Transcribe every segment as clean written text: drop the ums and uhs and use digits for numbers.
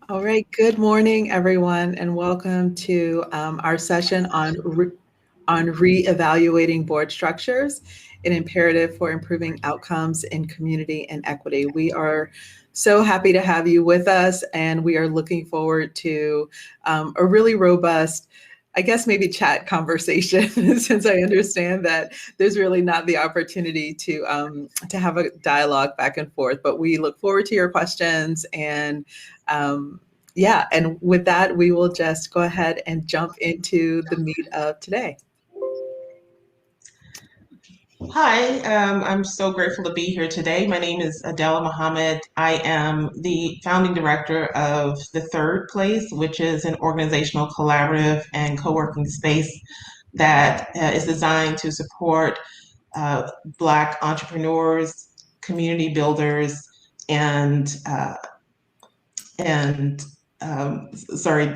All right, good morning, everyone, and welcome to our session on reevaluating board structures, an imperative for improving outcomes in community and equity. We are so happy to have you with us, and we are looking forward to a really robust, I guess maybe chat conversation, since I understand that there's really not the opportunity to have a dialogue back and forth. But we look forward to your questions and. Yeah, and with that, we will just go ahead and jump into the meat of today. Hi, I'm so grateful to be here today. My name is Adela Mohammed. I am the founding director of The Third Place, which is an organizational collaborative and co-working space that is designed to support Black entrepreneurs, community builders, and and sorry,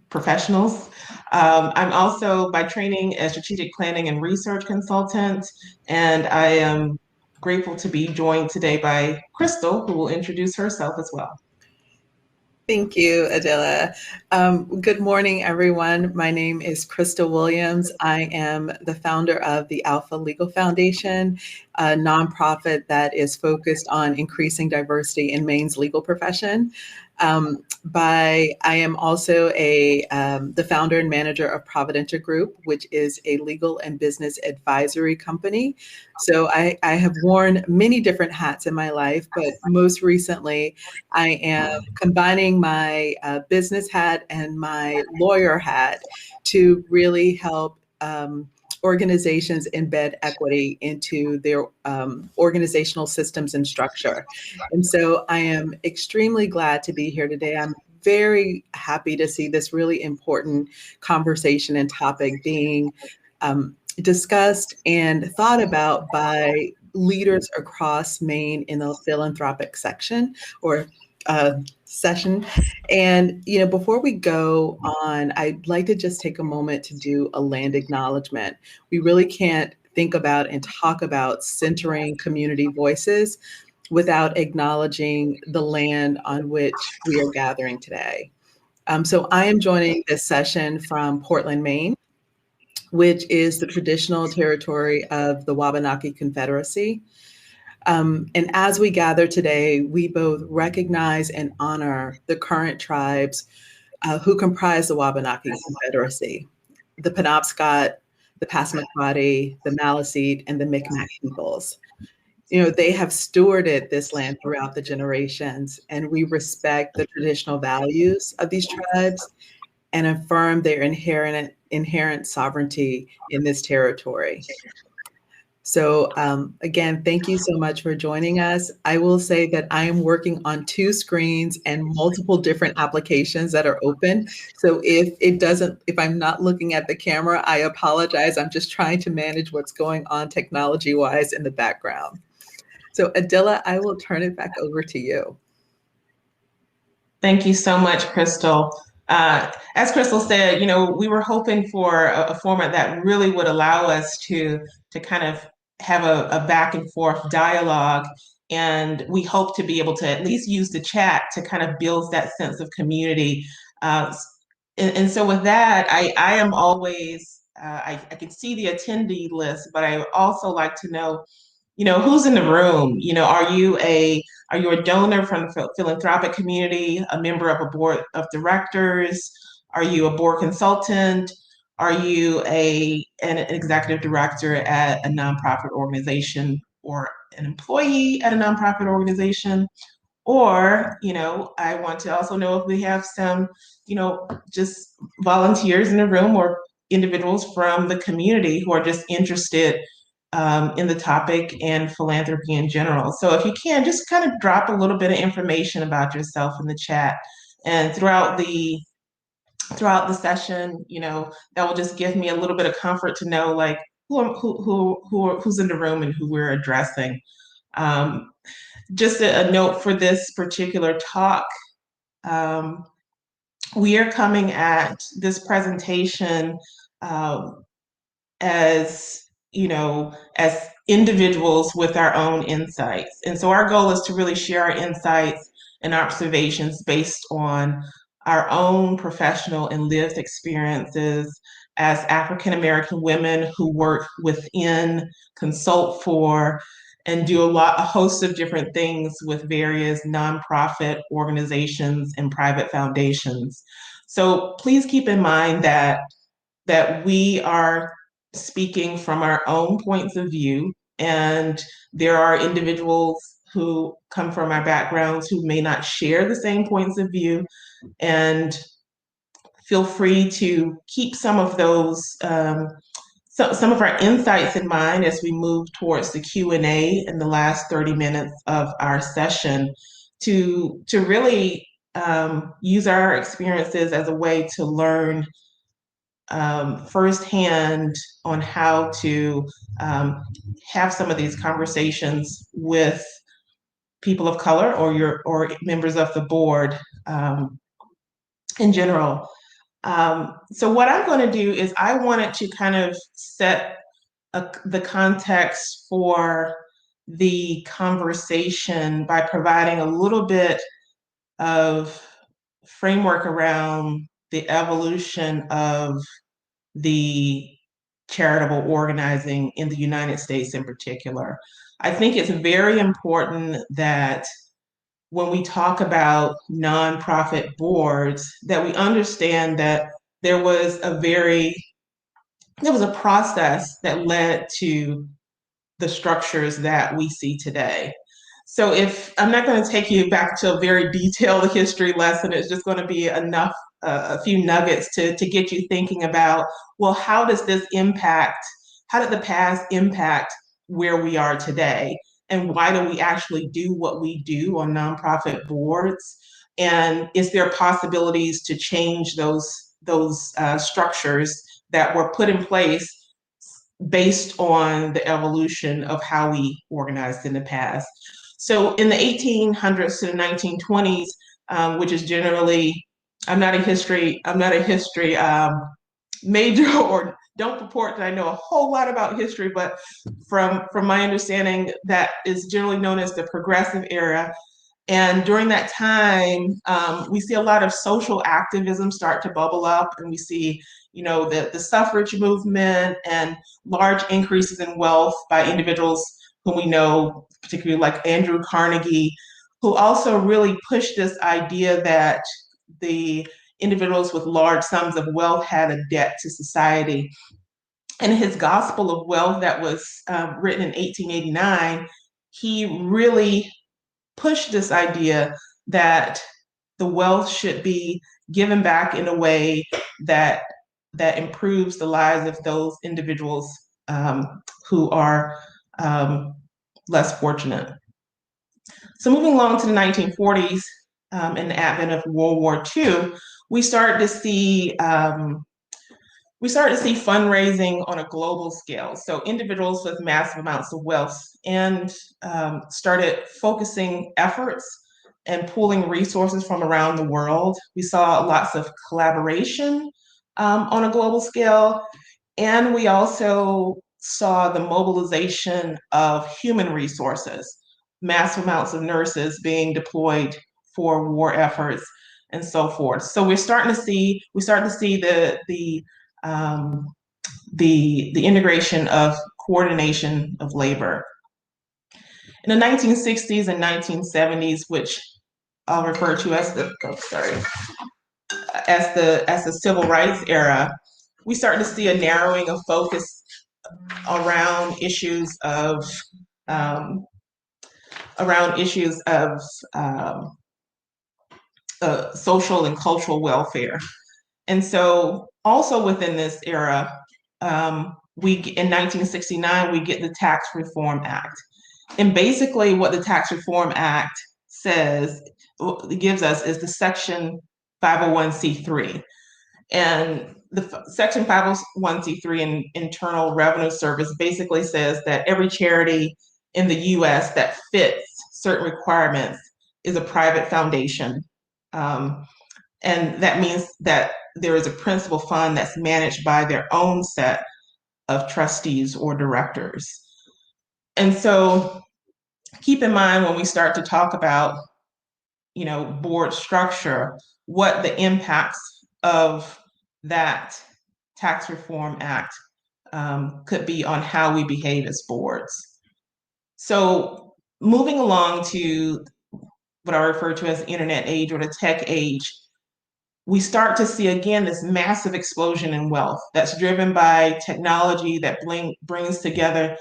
professionals. I'm also by training a strategic planning and research consultant, and I am grateful to be joined today by Crystal, who will introduce herself as well. Thank you, Adela. Good morning, everyone. My name is Krista Williams. I am the founder of the Alpha Legal Foundation, a nonprofit that is focused on increasing diversity in Maine's legal profession. I am also the founder and manager of Providentia Group, which is a legal and business advisory company. So I have worn many different hats in my life, but most recently, I am combining my business hat and my lawyer hat to really help organizations embed equity into their organizational systems and structure. And so I am extremely glad to be here today. I'm very happy to see this really important conversation and topic being discussed and thought about by leaders across Maine in the philanthropic section or session. And, before we go on, I'd like to just take a moment to do a land acknowledgement. We really can't think about and talk about centering community voices without acknowledging the land on which we are gathering today. So I am joining this session from Portland, Maine, which is the traditional territory of the Wabanaki Confederacy. And as we gather today, we both recognize and honor the current tribes who comprise the Wabanaki Confederacy, the Penobscot, the Passamaquoddy, the Maliseet, and the Micmac peoples. They have stewarded this land throughout the generations, and we respect the traditional values of these tribes and affirm their inherent sovereignty in this territory. So again, thank you so much for joining us. I will say that I am working on 2 screens and multiple different applications that are open. So if I'm not looking at the camera, I apologize. I'm just trying to manage what's going on technology-wise in the background. So Adela, I will turn it back over to you. Thank you so much, Crystal. As Crystal said, we were hoping for a format that really would allow us to kind of have a back and forth dialogue. And we hope to be able to at least use the chat to kind of build that sense of community. And so with that, I am always, I can see the attendee list, but I also like to know, who's in the room? Are you a donor from the philanthropic community, a member of a board of directors? Are you a board consultant? Are you an executive director at a nonprofit organization or an employee at a nonprofit organization? Or, I want to also know if we have some, just volunteers in the room or individuals from the community who are just interested in the topic and philanthropy in general. So if you can, just kind of drop a little bit of information about yourself in the chat. And throughout the session, that will just give me a little bit of comfort to know like who's in the room and who we're addressing. Just a note for this particular talk, we are coming at this presentation as as individuals with our own insights. And so our goal is to really share our insights and observations based on our own professional and lived experiences as African American women who work within, consult for, and do a host of different things with various nonprofit organizations and private foundations. So please keep in mind that we are speaking from our own points of view, and there are individuals who come from our backgrounds who may not share the same points of view, and feel free to keep some of those some of our insights in mind as we move towards the Q&A in the last 30 minutes of our session to really use our experiences as a way to learn firsthand on how to have some of these conversations with people of color or members of the board in general. So what I'm going to do is I wanted to kind of set the context for the conversation by providing a little bit of framework around the evolution of the charitable organizing in the United States in particular. I think it's very important that when we talk about nonprofit boards, that we understand that there was a process that led to the structures that we see today. So if I'm not going to take you back to a very detailed history lesson, it's just going to be enough, a few nuggets to get you thinking about, well, how did the past impact where we are today? And why do we actually do what we do on nonprofit boards? And is there possibilities to change those structures that were put in place based on the evolution of how we organized in the past? So in the 1800s to the 1920s, which is generally, I'm not a history major or don't purport that I know a whole lot about history, but from my understanding, that is generally known as the progressive era. And during that time, we see a lot of social activism start to bubble up, and we see, the suffrage movement and large increases in wealth by individuals whom we know, particularly like Andrew Carnegie, who also really pushed this idea that the individuals with large sums of wealth had a debt to society. And his Gospel of Wealth that was written in 1889, he really pushed this idea that the wealth should be given back in a way that improves the lives of those individuals who are less fortunate. So moving along to the 1940s and the advent of World War II, we started to see fundraising on a global scale. So individuals with massive amounts of wealth and started focusing efforts and pooling resources from around the world. We saw lots of collaboration on a global scale. And we also saw the mobilization of human resources, massive amounts of nurses being deployed for war efforts and so forth. So we're starting to see the integration of coordination of labor. In the 1960s and 1970s, which I'll refer to as as the civil rights era, we started to see a narrowing of focus around issues of social and cultural welfare. And so also within this era, in 1969, we get the Tax Reform Act. And basically what the Tax Reform Act gives us is the Section 501c3. And the Section 501c3 in Internal Revenue Service basically says that every charity in the US that fits certain requirements is a private foundation. And that means that there is a principal fund that's managed by their own set of trustees or directors. And so keep in mind when we start to talk about board structure, what the impacts of that Tax Reform Act could be on how we behave as boards. So moving along to what I refer to as the internet age or the tech age, we start to see again this massive explosion in wealth that's driven by technology that brings together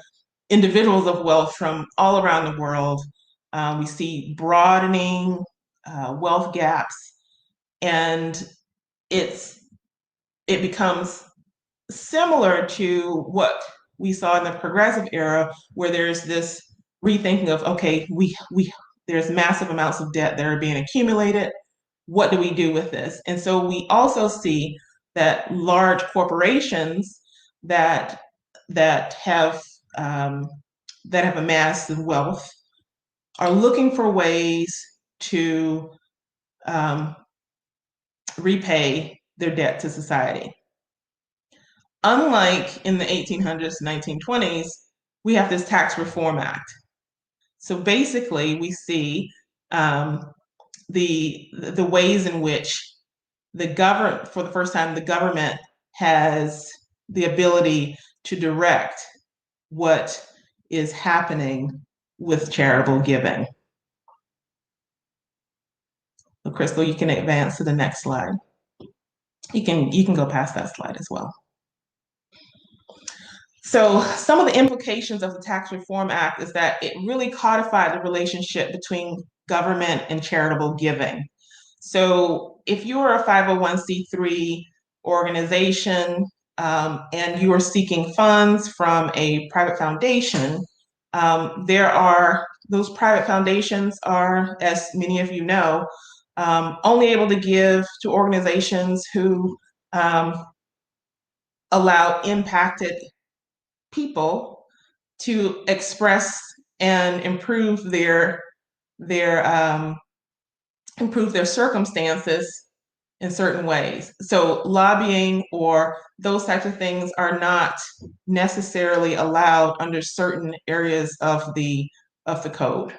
individuals of wealth from all around the world. We see broadening wealth gaps, and it becomes similar to what we saw in the progressive era, where there's this rethinking of, okay, there's massive amounts of debt that are being accumulated. What do we do with this? And so we also see that large corporations that have amassed wealth are looking for ways to repay their debt to society. Unlike in the 1800s, 1920s, we have this Tax Reform Act. So basically, we see the ways in which for the first time, the government has the ability to direct what is happening with charitable giving. So Crystal, you can advance to the next slide. You can go past that slide as well. So some of the implications of the Tax Reform Act is that it really codified the relationship between government and charitable giving. So if you are a 501c3 organization and you are seeking funds from a private foundation, those private foundations are, as many of you know, only able to give to organizations who allow impacted people to express and improve their circumstances in certain ways. So lobbying or those types of things are not necessarily allowed under certain areas of the code.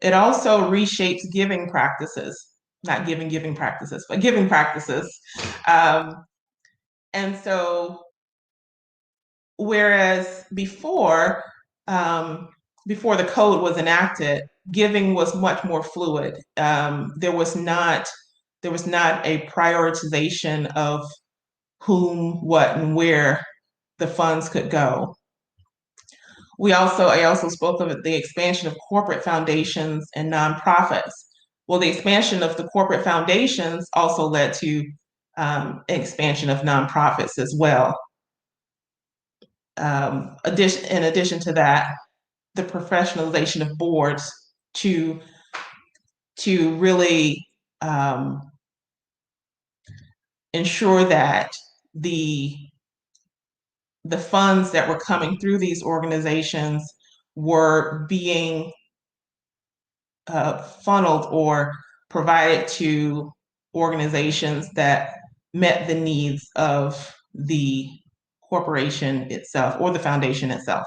It also reshapes giving practices, not giving practices, but giving practices. And so whereas before the code was enacted, giving was much more fluid. There was not a prioritization of whom, what, and where the funds could go. I also spoke of the expansion of corporate foundations and nonprofits. Well, the expansion of the corporate foundations also led to expansion of nonprofits as well. In addition to that, the professionalization of boards to really ensure that the funds that were coming through these organizations were being funneled or provided to organizations that met the needs of the corporation itself or the foundation itself.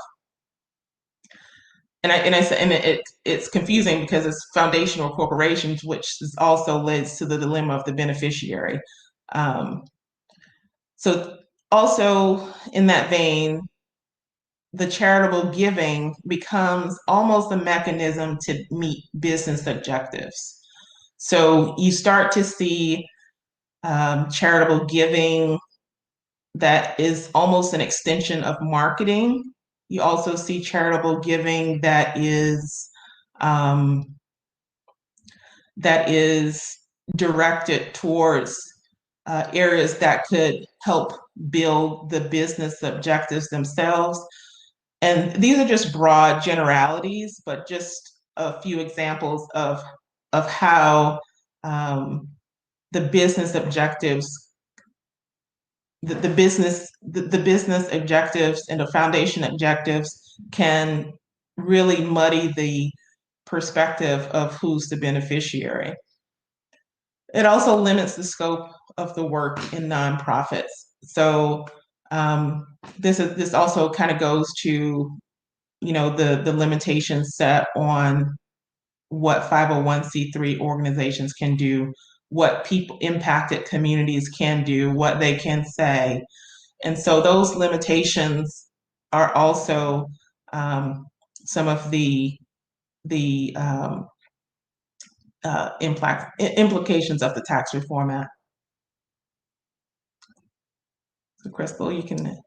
It's confusing because it's foundational corporations, which also leads to the dilemma of the beneficiary. So also in that vein, the charitable giving becomes almost a mechanism to meet business objectives. So you start to see charitable giving that is almost an extension of marketing. You also see charitable giving that is directed towards areas that could help build the business objectives themselves. And these are just broad generalities, but just a few examples of how the business objectives, the business objectives and the foundation objectives can really muddy the perspective of who's the beneficiary. It also limits the scope of the work in nonprofits. So this also kind of goes to, the limitations set on what 501c3 organizations can do, what people impacted communities can do, what they can say. And so those limitations are also some of the implications of the Tax Reform Act. So Crystal, you can,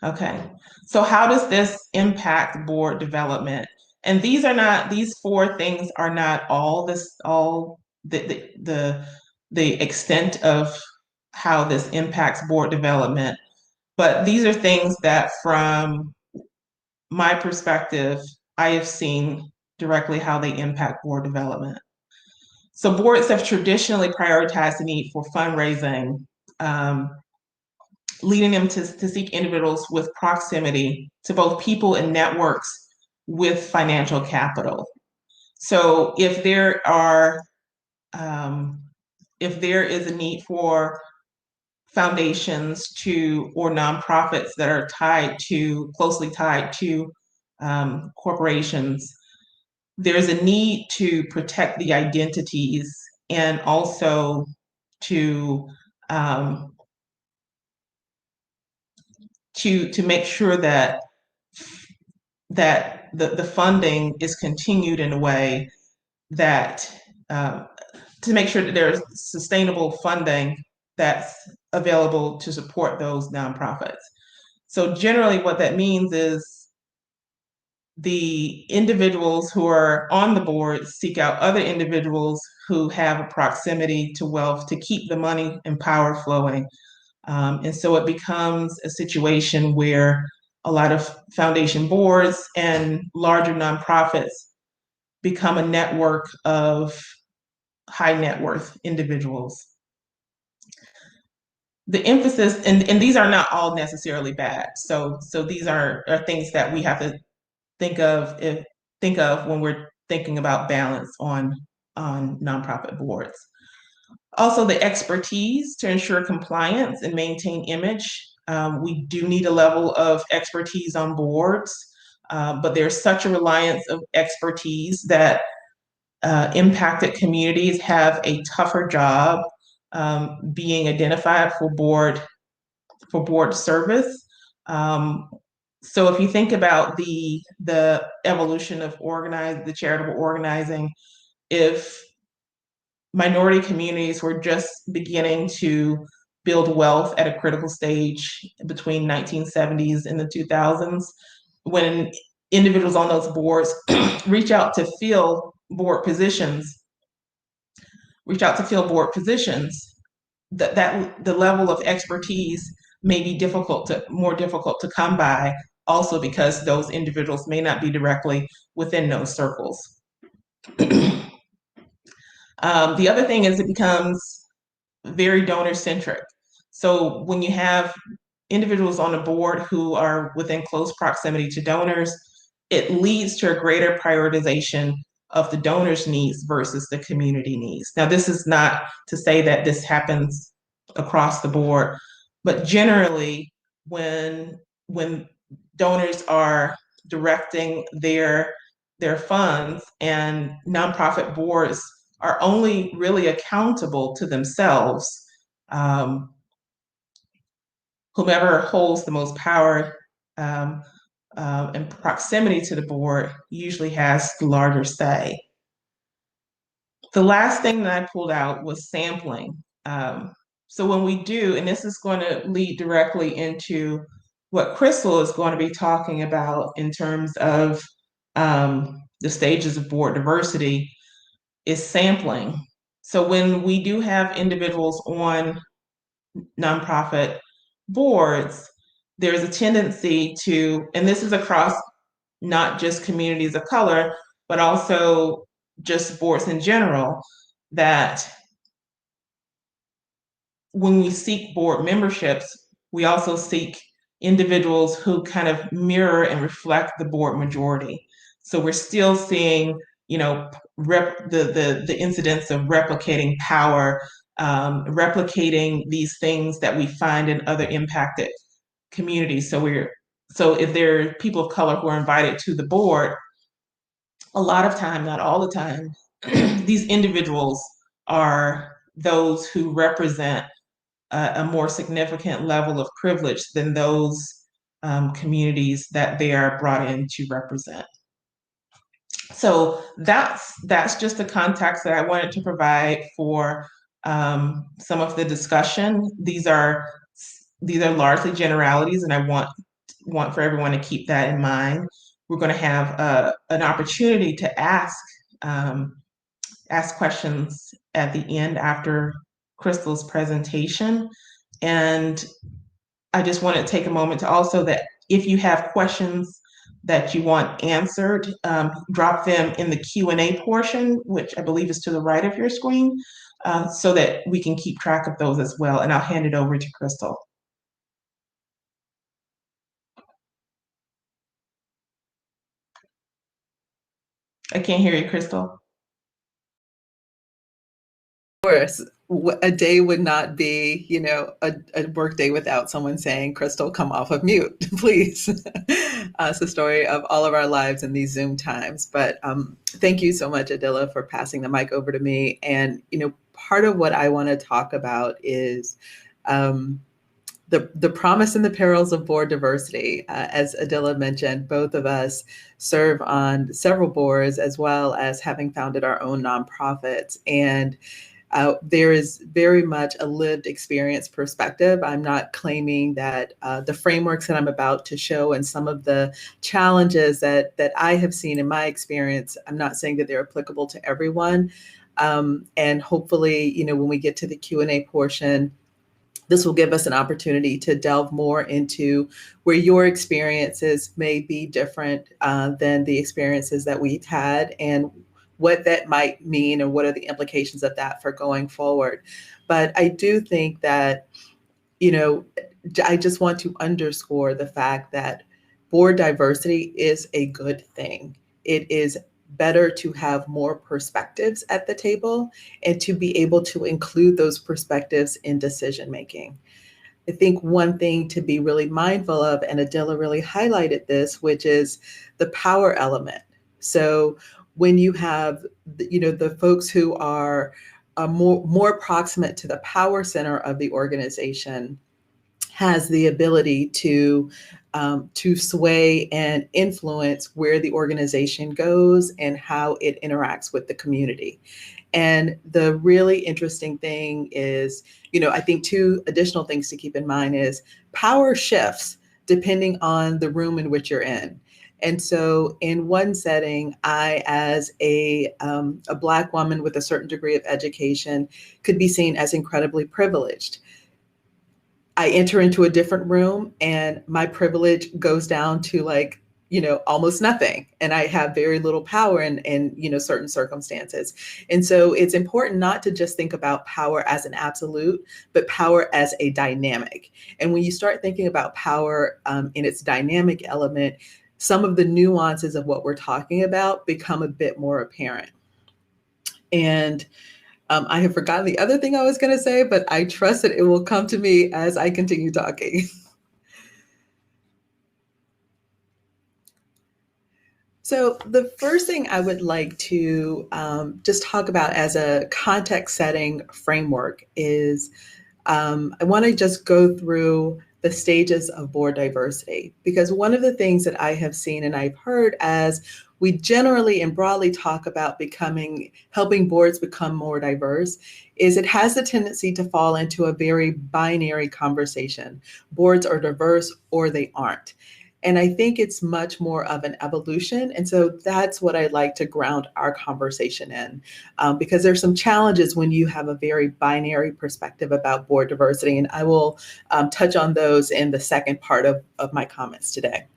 okay. So how does this impact board development? And these four things are not all the extent of how this impacts board development, but these are things that from my perspective, I have seen directly how they impact board development. So boards have traditionally prioritized the need for fundraising, leading them to seek individuals with proximity to both people and networks with financial capital. So if there is a need for foundations or nonprofits that are closely tied to corporations, there's a need to protect the identities and also to make sure that the funding is continued in a way that to make sure that there's sustainable funding that's available to support those nonprofits. So generally what that means is the individuals who are on the board seek out other individuals who have a proximity to wealth to keep the money and power flowing. And so it becomes a situation where a lot of foundation boards and larger nonprofits become a network of high net worth individuals. The emphasis, and these are not all necessarily bad. So these are things that we have to think of when we're thinking about balance on nonprofit boards. Also, the expertise to ensure compliance and maintain image. We do need a level of expertise on boards, but there's such a reliance of expertise that impacted communities have a tougher job being identified for board service. So if you think about the evolution of the charitable organizing, if minority communities were just beginning to build wealth at a critical stage between 1970s and the 2000s, when individuals on those boards reach out to fill board positions, that the level of expertise may be more difficult to come by, also because those individuals may not be directly within those circles. The other thing is it becomes very donor-centric. So when you have individuals on the board who are within close proximity to donors, it leads to a greater prioritization of the donors' needs versus the community needs. Now, this is not to say that this happens across the board, but generally, when donors are directing their funds and nonprofit boards are only really accountable to themselves, whomever holds the most power and proximity to the board usually has the larger say. The last thing that I pulled out was sampling. So when we do, and this is going to lead directly into what Crystal is going to be talking about in terms of the stages of board diversity, is sampling. So when we do have individuals on nonprofit boards, there's a tendency to, and this is across not just communities of color, but also just boards in general, that when we seek board memberships, we also seek individuals who kind of mirror and reflect the board majority. So we're still seeing, the incidents of replicating power, replicating these things that we find in other impacted communities. So if there are people of color who are invited to the board, a lot of time, not all the time, these individuals are those who represent a more significant level of privilege than those communities that they are brought in to represent. So that's just the context that I wanted to provide for some of the discussion. These are largely generalities, and I want for everyone to keep that in mind. We're going to have an opportunity to ask questions at the end after Crystal's presentation, and I just want to take a moment to also that if you have questions that you want answered, drop them in the Q&A portion, which I believe is to the right of your screen, so that we can keep track of those as well. And I'll hand it over to Crystal. I can't hear you, Crystal. Of course, a day would not be, a work day without someone saying, Crystal, come off of mute, please. It's the story of all of our lives in these Zoom times. But thank you so much, Adila, for passing the mic over to me. And, part of what I want to talk about is the promise and the perils of board diversity. As Adila mentioned, both of us serve on several boards, as well as having founded our own nonprofits. And there is very much a lived experience perspective. I'm not claiming that the frameworks that I'm about to show and some of the challenges that I have seen in my experience, I'm not saying that they're applicable to everyone. And hopefully, when we get to the Q&A portion, this will give us an opportunity to delve more into where your experiences may be different than the experiences that we've had, and what that might mean, and what are the implications of that for going forward. But I do think that, I just want to underscore the fact that board diversity is a good thing. It is better to have more perspectives at the table and to be able to include those perspectives in decision making. I think one thing to be really mindful of, and Adila really highlighted this, which is the power element. So when you have, the folks who are more proximate to the power center of the organization, has the ability to sway and influence where the organization goes and how it interacts with the community. And the really interesting thing is, I think two additional things to keep in mind is power shifts depending on the room in which you're in. And so in one setting, I, as a Black woman with a certain degree of education, could be seen as incredibly privileged. I enter into a different room and my privilege goes down to almost nothing. And I have very little power in certain circumstances. And so it's important not to just think about power as an absolute, but power as a dynamic. And when you start thinking about power in its dynamic element, some of the nuances of what we're talking about become a bit more apparent. And I have forgotten the other thing I was going to say, but I trust that it will come to me as I continue talking. So the first thing I would like to just talk about as a context setting framework is I want to just go through the stages of board diversity, because one of the things that I have seen and I've heard as we generally and broadly talk about helping boards become more diverse is it has the tendency to fall into a very binary conversation. Boards are diverse or they aren't. And I think it's much more of an evolution. And so that's what I'd like to ground our conversation in, because there's some challenges when you have a very binary perspective about board diversity. And I will touch on those in the second part of my comments today.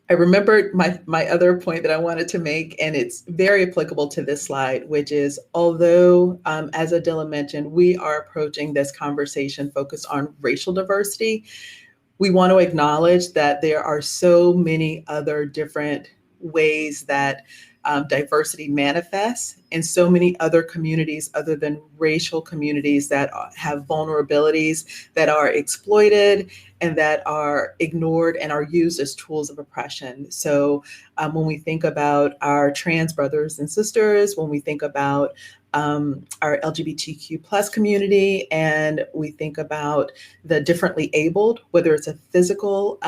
I remembered my other point that I wanted to make, and it's very applicable to this slide, which is, although, as Adila mentioned, we are approaching this conversation focused on racial diversity, we want to acknowledge that there are so many other different ways that diversity manifests in so many other communities other than racial communities that have vulnerabilities that are exploited and that are ignored and are used as tools of oppression. So when we think about our trans brothers and sisters, when we think about our LGBTQ plus community, and we think about the differently abled, whether it's a physical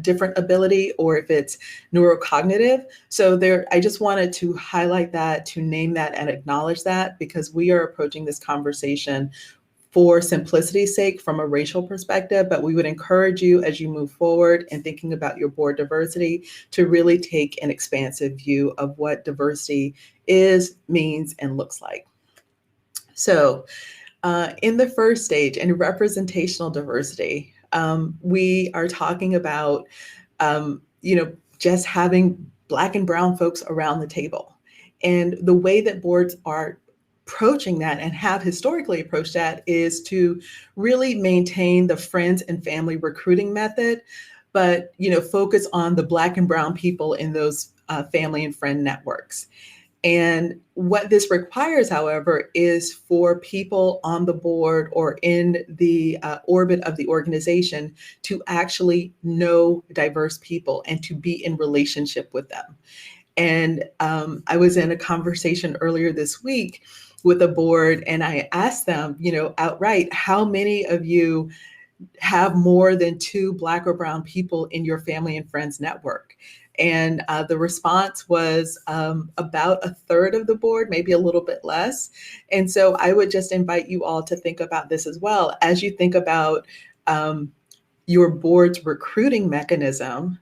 different ability or if it's neurocognitive. So I just wanted to highlight that, to name that and acknowledge that, because we are approaching this conversation for simplicity's sake from a racial perspective, but we would encourage you as you move forward in thinking about your board diversity to really take an expansive view of what diversity is, means, and looks like. So in the first stage, in representational diversity, we are talking about, just having Black and brown folks around the table. And the way that boards are approaching that and have historically approached that is to really maintain the friends and family recruiting method, but focus on the Black and brown people in those family and friend networks. And what this requires, however, is for people on the board or in the orbit of the organization to actually know diverse people and to be in relationship with them. And I was in a conversation earlier this week with a board, and I asked them, outright, how many of you have more than 2 Black or brown people in your family and friends network? And the response was about a third of the board, maybe a little bit less. And so I would just invite you all to think about this as well. As you think about your board's recruiting mechanism,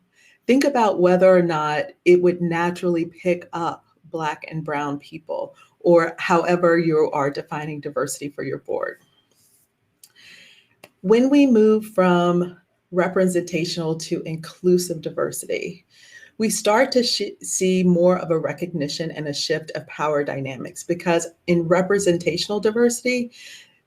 think about whether or not it would naturally pick up Black and brown people, or however you are defining diversity for your board. When we move from representational to inclusive diversity, we start to see more of a recognition and a shift of power dynamics, because in representational diversity,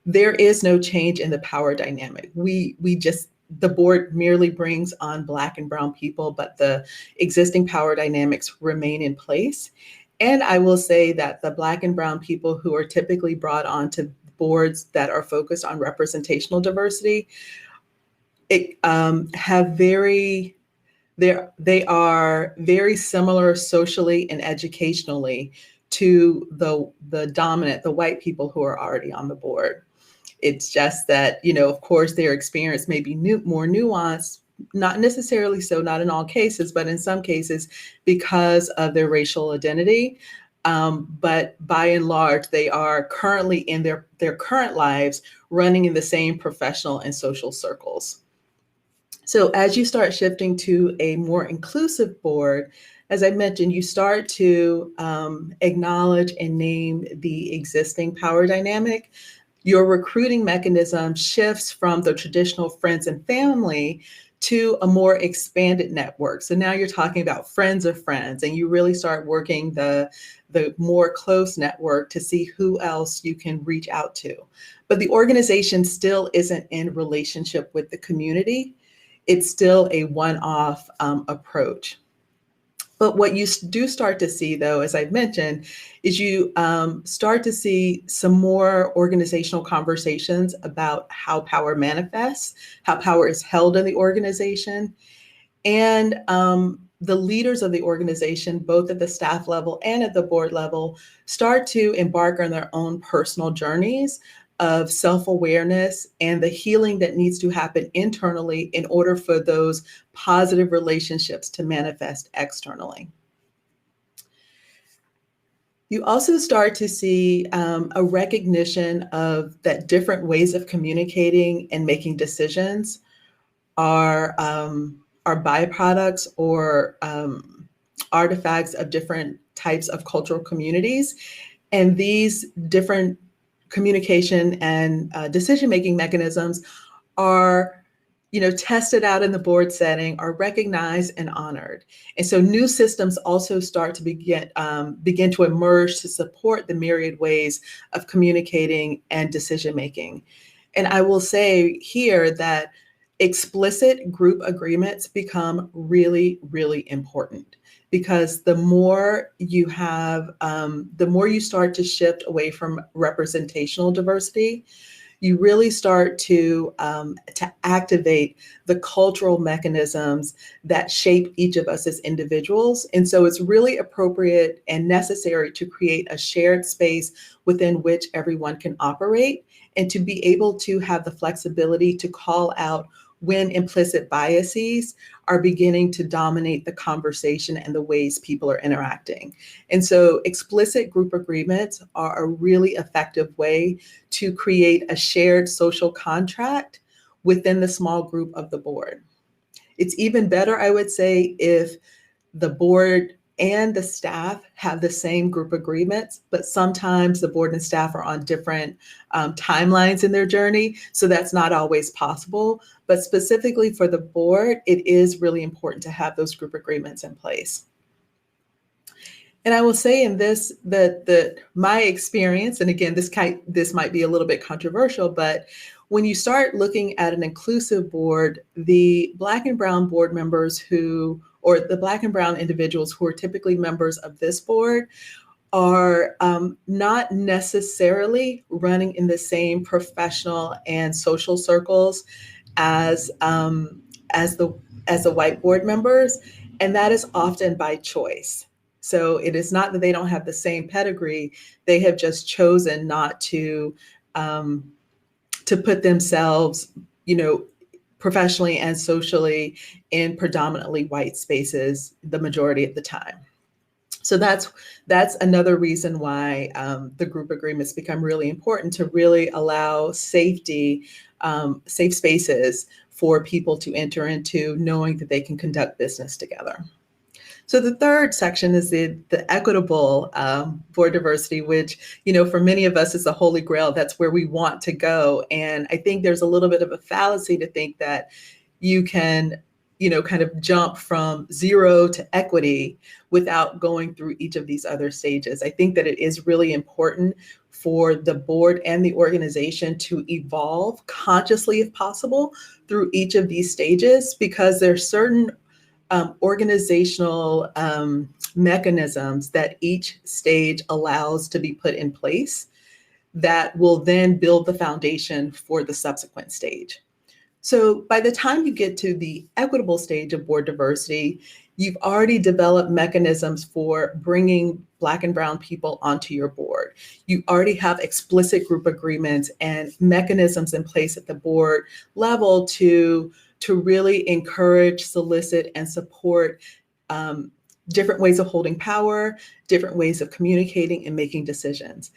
there is no change in the power dynamic. The board merely brings on Black and brown people, but the existing power dynamics remain in place. And I will say that the Black and brown people who are typically brought onto boards that are focused on representational diversity, they are very similar socially and educationally to the white people who are already on the board. It's just that, of course, their experience may be more nuanced, not necessarily so, not in all cases, but in some cases because of their racial identity. But by and large, they are currently in their current lives running in the same professional and social circles. So as you start shifting to a more inclusive board, as I mentioned, you start to acknowledge and name the existing power dynamic. Your recruiting mechanism shifts from the traditional friends and family to a more expanded network. So now you're talking about friends of friends, and you really start working the more close network to see who else you can reach out to. But the organization still isn't in relationship with the community. It's still a one-off approach. But what you do start to see, though, as I've mentioned, is you start to see some more organizational conversations about how power manifests, how power is held in the organization. And the leaders of the organization, both at the staff level and at the board level, start to embark on their own personal journeys of self-awareness and the healing that needs to happen internally in order for those positive relationships to manifest externally. You also start to see a recognition of that different ways of communicating and making decisions are byproducts or artifacts of different types of cultural communities. And these different communication and decision-making mechanisms are, tested out in the board setting, are recognized and honored. And so new systems also start to begin to emerge to support the myriad ways of communicating and decision-making. And I will say here that Explicit group agreements become really, really important, because the more you have, the more you start to shift away from representational diversity, you really start to activate the cultural mechanisms that shape each of us as individuals. And so it's really appropriate and necessary to create a shared space within which everyone can operate, and to be able to have the flexibility to call out when implicit biases are beginning to dominate the conversation and the ways people are interacting. And so explicit group agreements are a really effective way to create a shared social contract within the small group of the board. It's even better, I would say, if the board and the staff have the same group agreements, but sometimes the board and staff are on different timelines in their journey. So that's not always possible. But specifically for the board, it is really important to have those group agreements in place. And I will say in this that my experience, and again, this might be a little bit controversial, but when you start looking at an inclusive board, the Black and Brown board members or the Black and Brown individuals who are typically members of this board are not necessarily running in the same professional and social circles as as the as the white board members, and that is often by choice. So it is not that they don't have the same pedigree; they have just chosen not to put themselves, you know, professionally and socially in predominantly white spaces the majority of the time. So that's another reason why the group agreements become really important, to really allow safety, safe spaces for people to enter into, knowing that they can conduct business together. So the third section is the equitable board diversity, which, you know, for many of us is the holy grail. That's where we want to go. And I think there's a little bit of a fallacy to think that you can, you know, kind of jump from zero to equity without going through each of these other stages. I think that it is really important for the board and the organization to evolve consciously, if possible, through each of these stages, because there's certain organizational mechanisms that each stage allows to be put in place that will then build the foundation for the subsequent stage. So by the time you get to the equitable stage of board diversity, you've already developed mechanisms for bringing Black and Brown people onto your board. You already have explicit group agreements and mechanisms in place at the board level to really encourage, solicit, and support different ways of holding power, different ways of communicating and making decisions.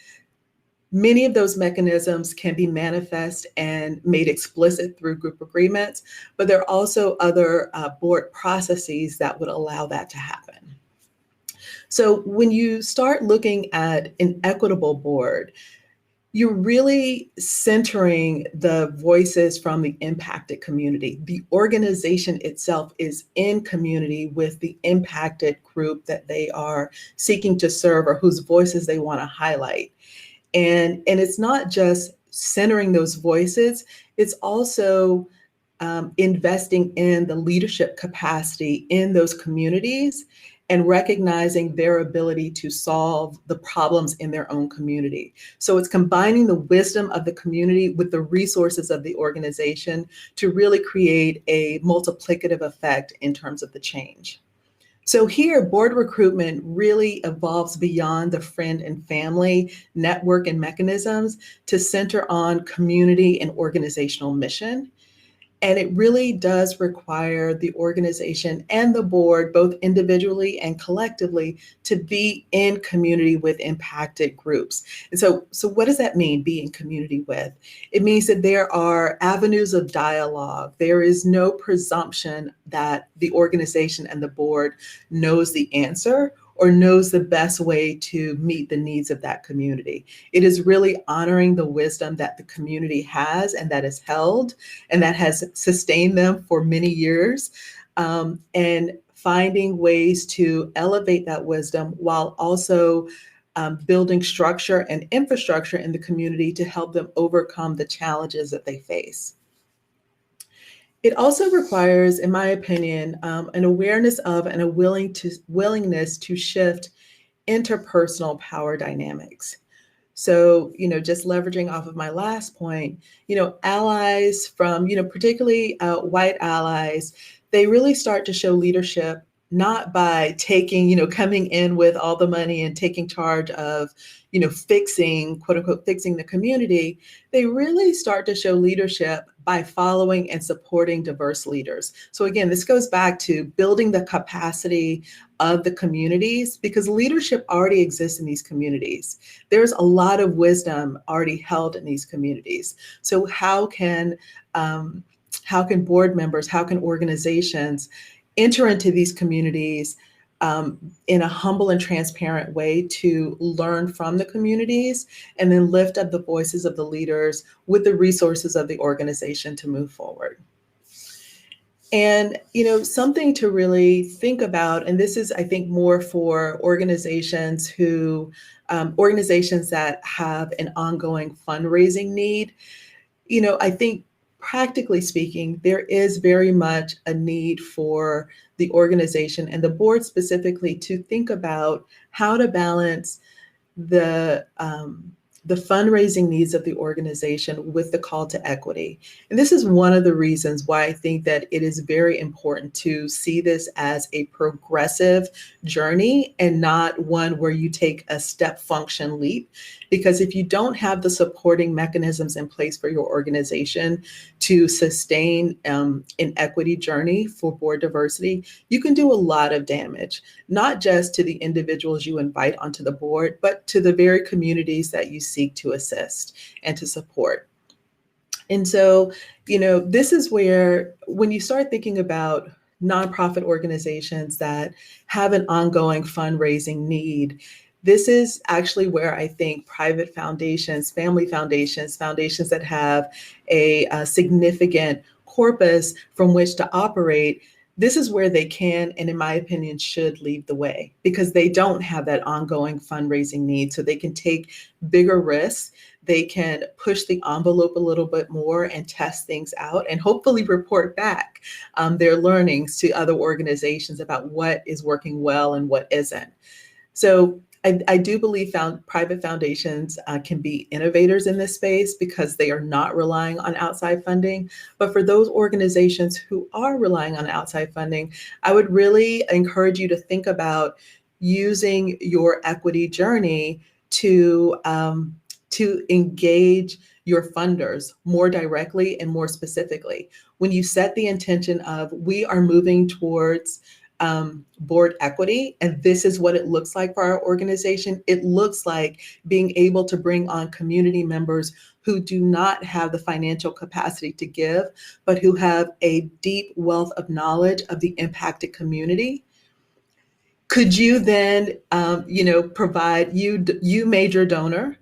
Many of those mechanisms can be manifest and made explicit through group agreements, but there are also other board processes that would allow that to happen. So when you start looking at an equitable board, you're really centering the voices from the impacted community. The organization itself is in community with the impacted group that they are seeking to serve or whose voices they want to highlight. And it's not just centering those voices, it's also investing in the leadership capacity in those communities and recognizing their ability to solve the problems in their own community. So it's combining the wisdom of the community with the resources of the organization to really create a multiplicative effect in terms of the change. So here, board recruitment really evolves beyond the friend and family network and mechanisms to center on community and organizational mission. And it really does require the organization and the board, both individually and collectively, to be in community with impacted groups. And so what does that mean, be in community with? It means that there are avenues of dialogue. There is no presumption that the organization and the board knows the answer or knows the best way to meet the needs of that community. It is really honoring the wisdom that the community has and that is held and that has sustained them for many years, and finding ways to elevate that wisdom while also building structure and infrastructure in the community to help them overcome the challenges that they face. It also requires, in my opinion, an awareness of and a willingness to shift interpersonal power dynamics. So, just leveraging off of my last point, allies from, particularly white allies, they really start to show leadership not by taking, coming in with all the money and taking charge of, fixing, quote unquote, fixing the community. They really start to show leadership by following and supporting diverse leaders. So again, this goes back to building the capacity of the communities because leadership already exists in these communities. There's a lot of wisdom already held in these communities. So how can board members, how can organizations enter into these communities in a humble and transparent way to learn from the communities and then lift up the voices of the leaders with the resources of the organization to move forward. And, something to really think about, and this is, I think, more for organizations organizations that have an ongoing fundraising need. I think practically speaking, there is very much a need for the organization and the board specifically to think about how to balance the fundraising needs of the organization with the call to equity. And this is one of the reasons why I think that it is very important to see this as a progressive journey and not one where you take a step function leap. Because if you don't have the supporting mechanisms in place for your organization to sustain an equity journey for board diversity, you can do a lot of damage, not just to the individuals you invite onto the board, but to the very communities that you seek to assist and to support. And so, this is where when you start thinking about nonprofit organizations that have an ongoing fundraising need, this is actually where I think private foundations, family foundations, foundations that have a significant corpus from which to operate, this is where they can, and in my opinion, should lead the way because they don't have that ongoing fundraising need. So they can take bigger risks. They can push the envelope a little bit more and test things out and hopefully report back their learnings to other organizations about what is working well and what isn't. So I do believe private foundations can be innovators in this space because they are not relying on outside funding. But for those organizations who are relying on outside funding, I would really encourage you to think about using your equity journey to engage your funders more directly and more specifically. When you set the intention of we are moving towards board equity, and this is what it looks like for our organization. It looks like being able to bring on community members who do not have the financial capacity to give, but who have a deep wealth of knowledge of the impacted community. Could you then, provide you major donor?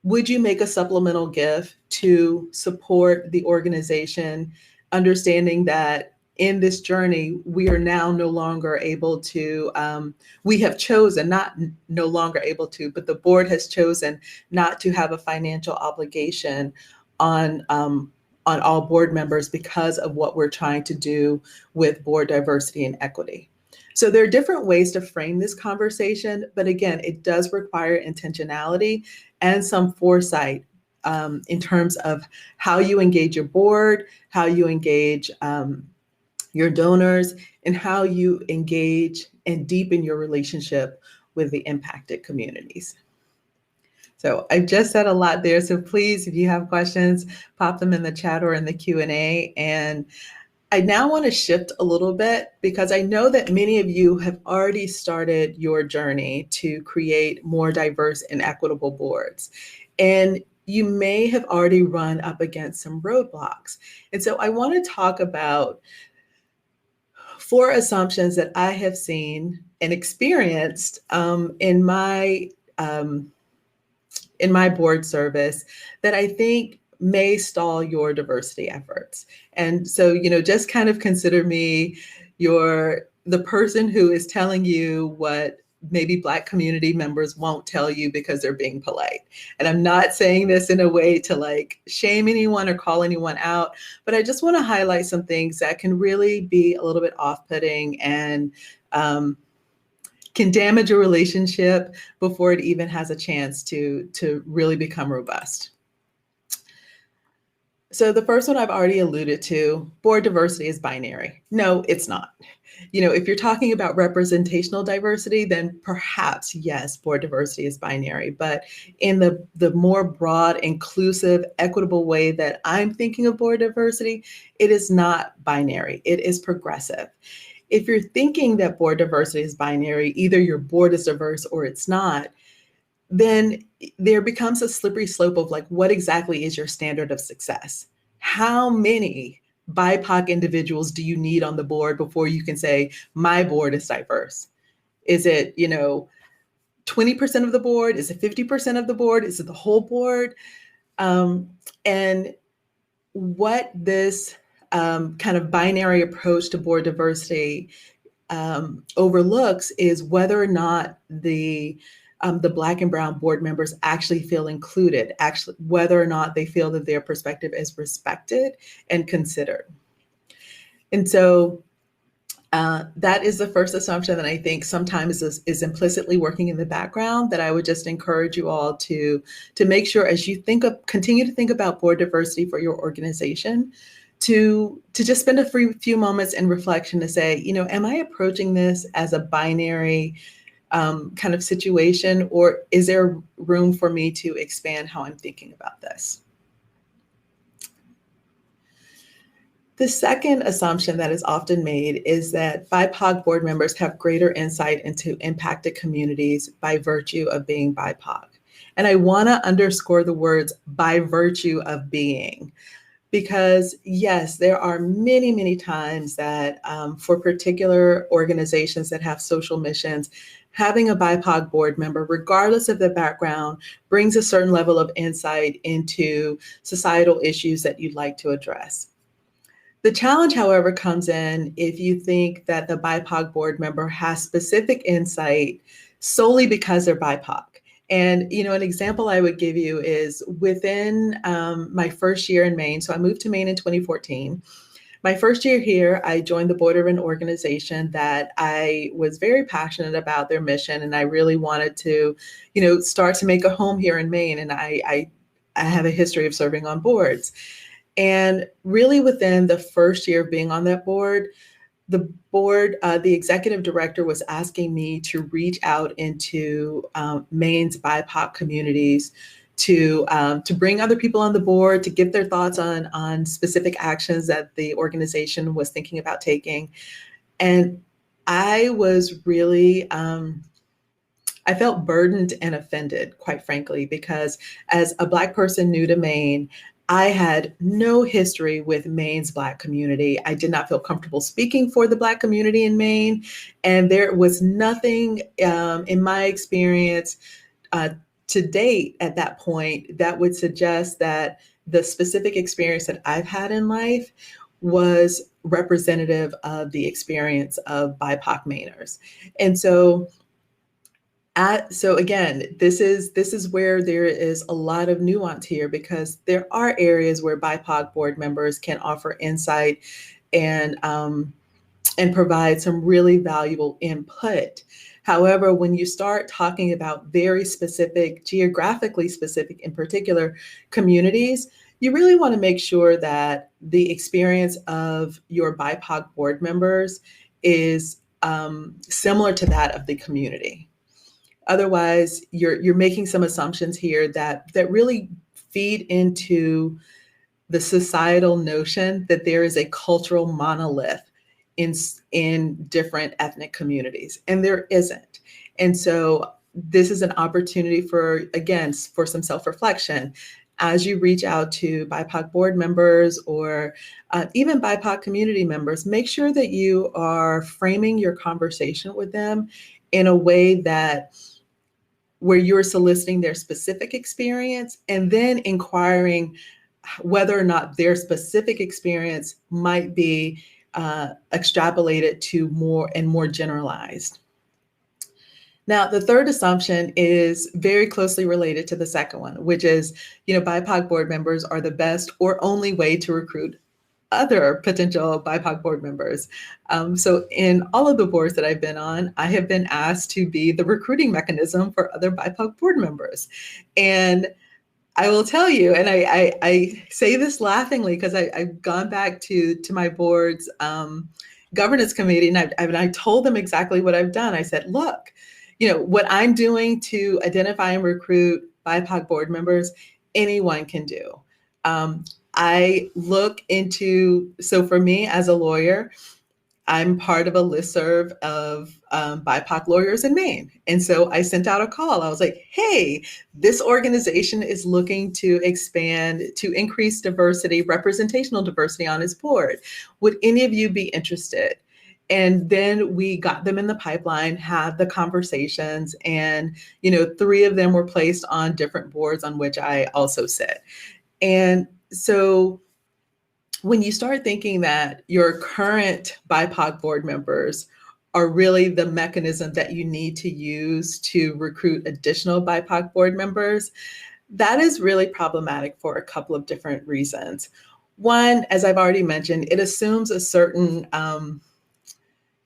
Would you make a supplemental gift to support the organization, understanding that in this journey, we are now no longer able to, we have chosen, not no longer able to, but the board has chosen not to have a financial obligation on all board members because of what we're trying to do with board diversity and equity. So there are different ways to frame this conversation, but again, it does require intentionality and some foresight in terms of how you engage your board, how you engage your donors, and how you engage and deepen your relationship with the impacted communities. So I just said a lot there. So please, if you have questions, pop them in the chat or in the Q&A. And I now want to shift a little bit because I know that many of you have already started your journey to create more diverse and equitable boards. And you may have already run up against some roadblocks. And so I want to talk about 4 assumptions that I have seen and experienced in my board service that I think may stall your diversity efforts. And so, just kind of consider me the person who is telling you what maybe Black community members won't tell you because they're being polite. And I'm not saying this in a way to like shame anyone or call anyone out, but I just want to highlight some things that can really be a little bit off-putting and can damage a relationship before it even has a chance to really become robust. So the first one I've already alluded to, board diversity is binary. No, it's not. If you're talking about representational diversity, then perhaps, yes, board diversity is binary. But in the more broad, inclusive, equitable way that I'm thinking of board diversity, it is not binary. It is progressive. If you're thinking that board diversity is binary, either your board is diverse or it's not, then there becomes a slippery slope of like, what exactly is your standard of success? How many BIPOC individuals do you need on the board before you can say, my board is diverse? Is it, 20% of the board? Is it 50% of the board? Is it the whole board? And what this kind of binary approach to board diversity overlooks is whether or not the Black and Brown board members actually feel included, actually whether or not they feel that their perspective is respected and considered. And so that is the first assumption that I think sometimes is implicitly working in the background that I would just encourage you all to make sure as you continue to think about board diversity for your organization, to just spend a few moments in reflection to say, am I approaching this as a binary kind of situation, or is there room for me to expand how I'm thinking about this? The second assumption that is often made is that BIPOC board members have greater insight into impacted communities by virtue of being BIPOC. And I want to underscore the words by virtue of being, because yes, there are many, many times that for particular organizations that have social missions, having a BIPOC board member, regardless of their background, brings a certain level of insight into societal issues that you'd like to address. The challenge, however, comes in if you think that the BIPOC board member has specific insight solely because they're BIPOC. And, an example I would give you is within my first year in Maine. So I moved to Maine in 2014. My first year here, I joined the board of an organization that I was very passionate about their mission. And I really wanted to, start to make a home here in Maine. And I have a history of serving on boards. And really within the first year of being on that board, the executive director was asking me to reach out into Maine's BIPOC communities to bring other people on the board, to get their thoughts on specific actions that the organization was thinking about taking. And I was really, I felt burdened and offended, quite frankly, because as a Black person new to Maine, I had no history with Maine's Black community. I did not feel comfortable speaking for the Black community in Maine. And there was nothing in my experience to date at that point that would suggest that the specific experience that I've had in life was representative of the experience of BIPOC Mainers. And so again, this is where there is a lot of nuance here, because there are areas where BIPOC board members can offer insight and provide some really valuable input. However, when you start talking about very specific, geographically specific, in particular, communities, you really want to make sure that the experience of your BIPOC board members is similar to that of the community. Otherwise, you're making some assumptions here that really feed into the societal notion that there is a cultural monolith in different ethnic communities, and there isn't. And so this is an opportunity for some self-reflection. As you reach out to BIPOC board members or even BIPOC community members, make sure that you are framing your conversation with them in a way where you're soliciting their specific experience and then inquiring whether or not their specific experience might be extrapolated to more generalized. Now, the third assumption is very closely related to the second one, which is, BIPOC board members are the best or only way to recruit other potential BIPOC board members. So in all of the boards that I've been on, I have been asked to be the recruiting mechanism for other BIPOC board members. And I will tell you, and I say this laughingly because I've gone back to my board's governance committee, and I told them exactly what I've done. I said, look, what I'm doing to identify and recruit BIPOC board members, anyone can do. I look into, so for me as a lawyer, I'm part of a listserv of BIPOC lawyers in Maine. And so I sent out a call. I was like, hey, this organization is looking to expand, to increase diversity, representational diversity on its board. Would any of you be interested? And then we got them in the pipeline, had the conversations, and 3 of them were placed on different boards on which I also sit. And so when you start thinking that your current BIPOC board members are really the mechanism that you need to use to recruit additional BIPOC board members, that is really problematic for a couple of different reasons. One, as I've already mentioned, it assumes a certain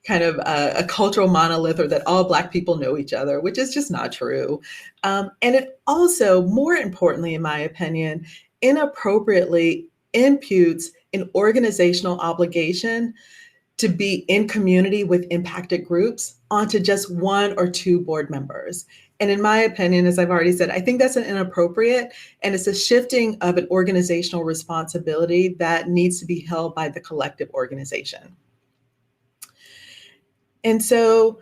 kind of a cultural monolith, or that all Black people know each other, which is just not true. And it also, more importantly, in my opinion, inappropriately imputes an organizational obligation to be in community with impacted groups onto just 1 or 2 board members. And in my opinion, as I've already said, I think that's an inappropriate, and it's a shifting of an organizational responsibility that needs to be held by the collective organization. And so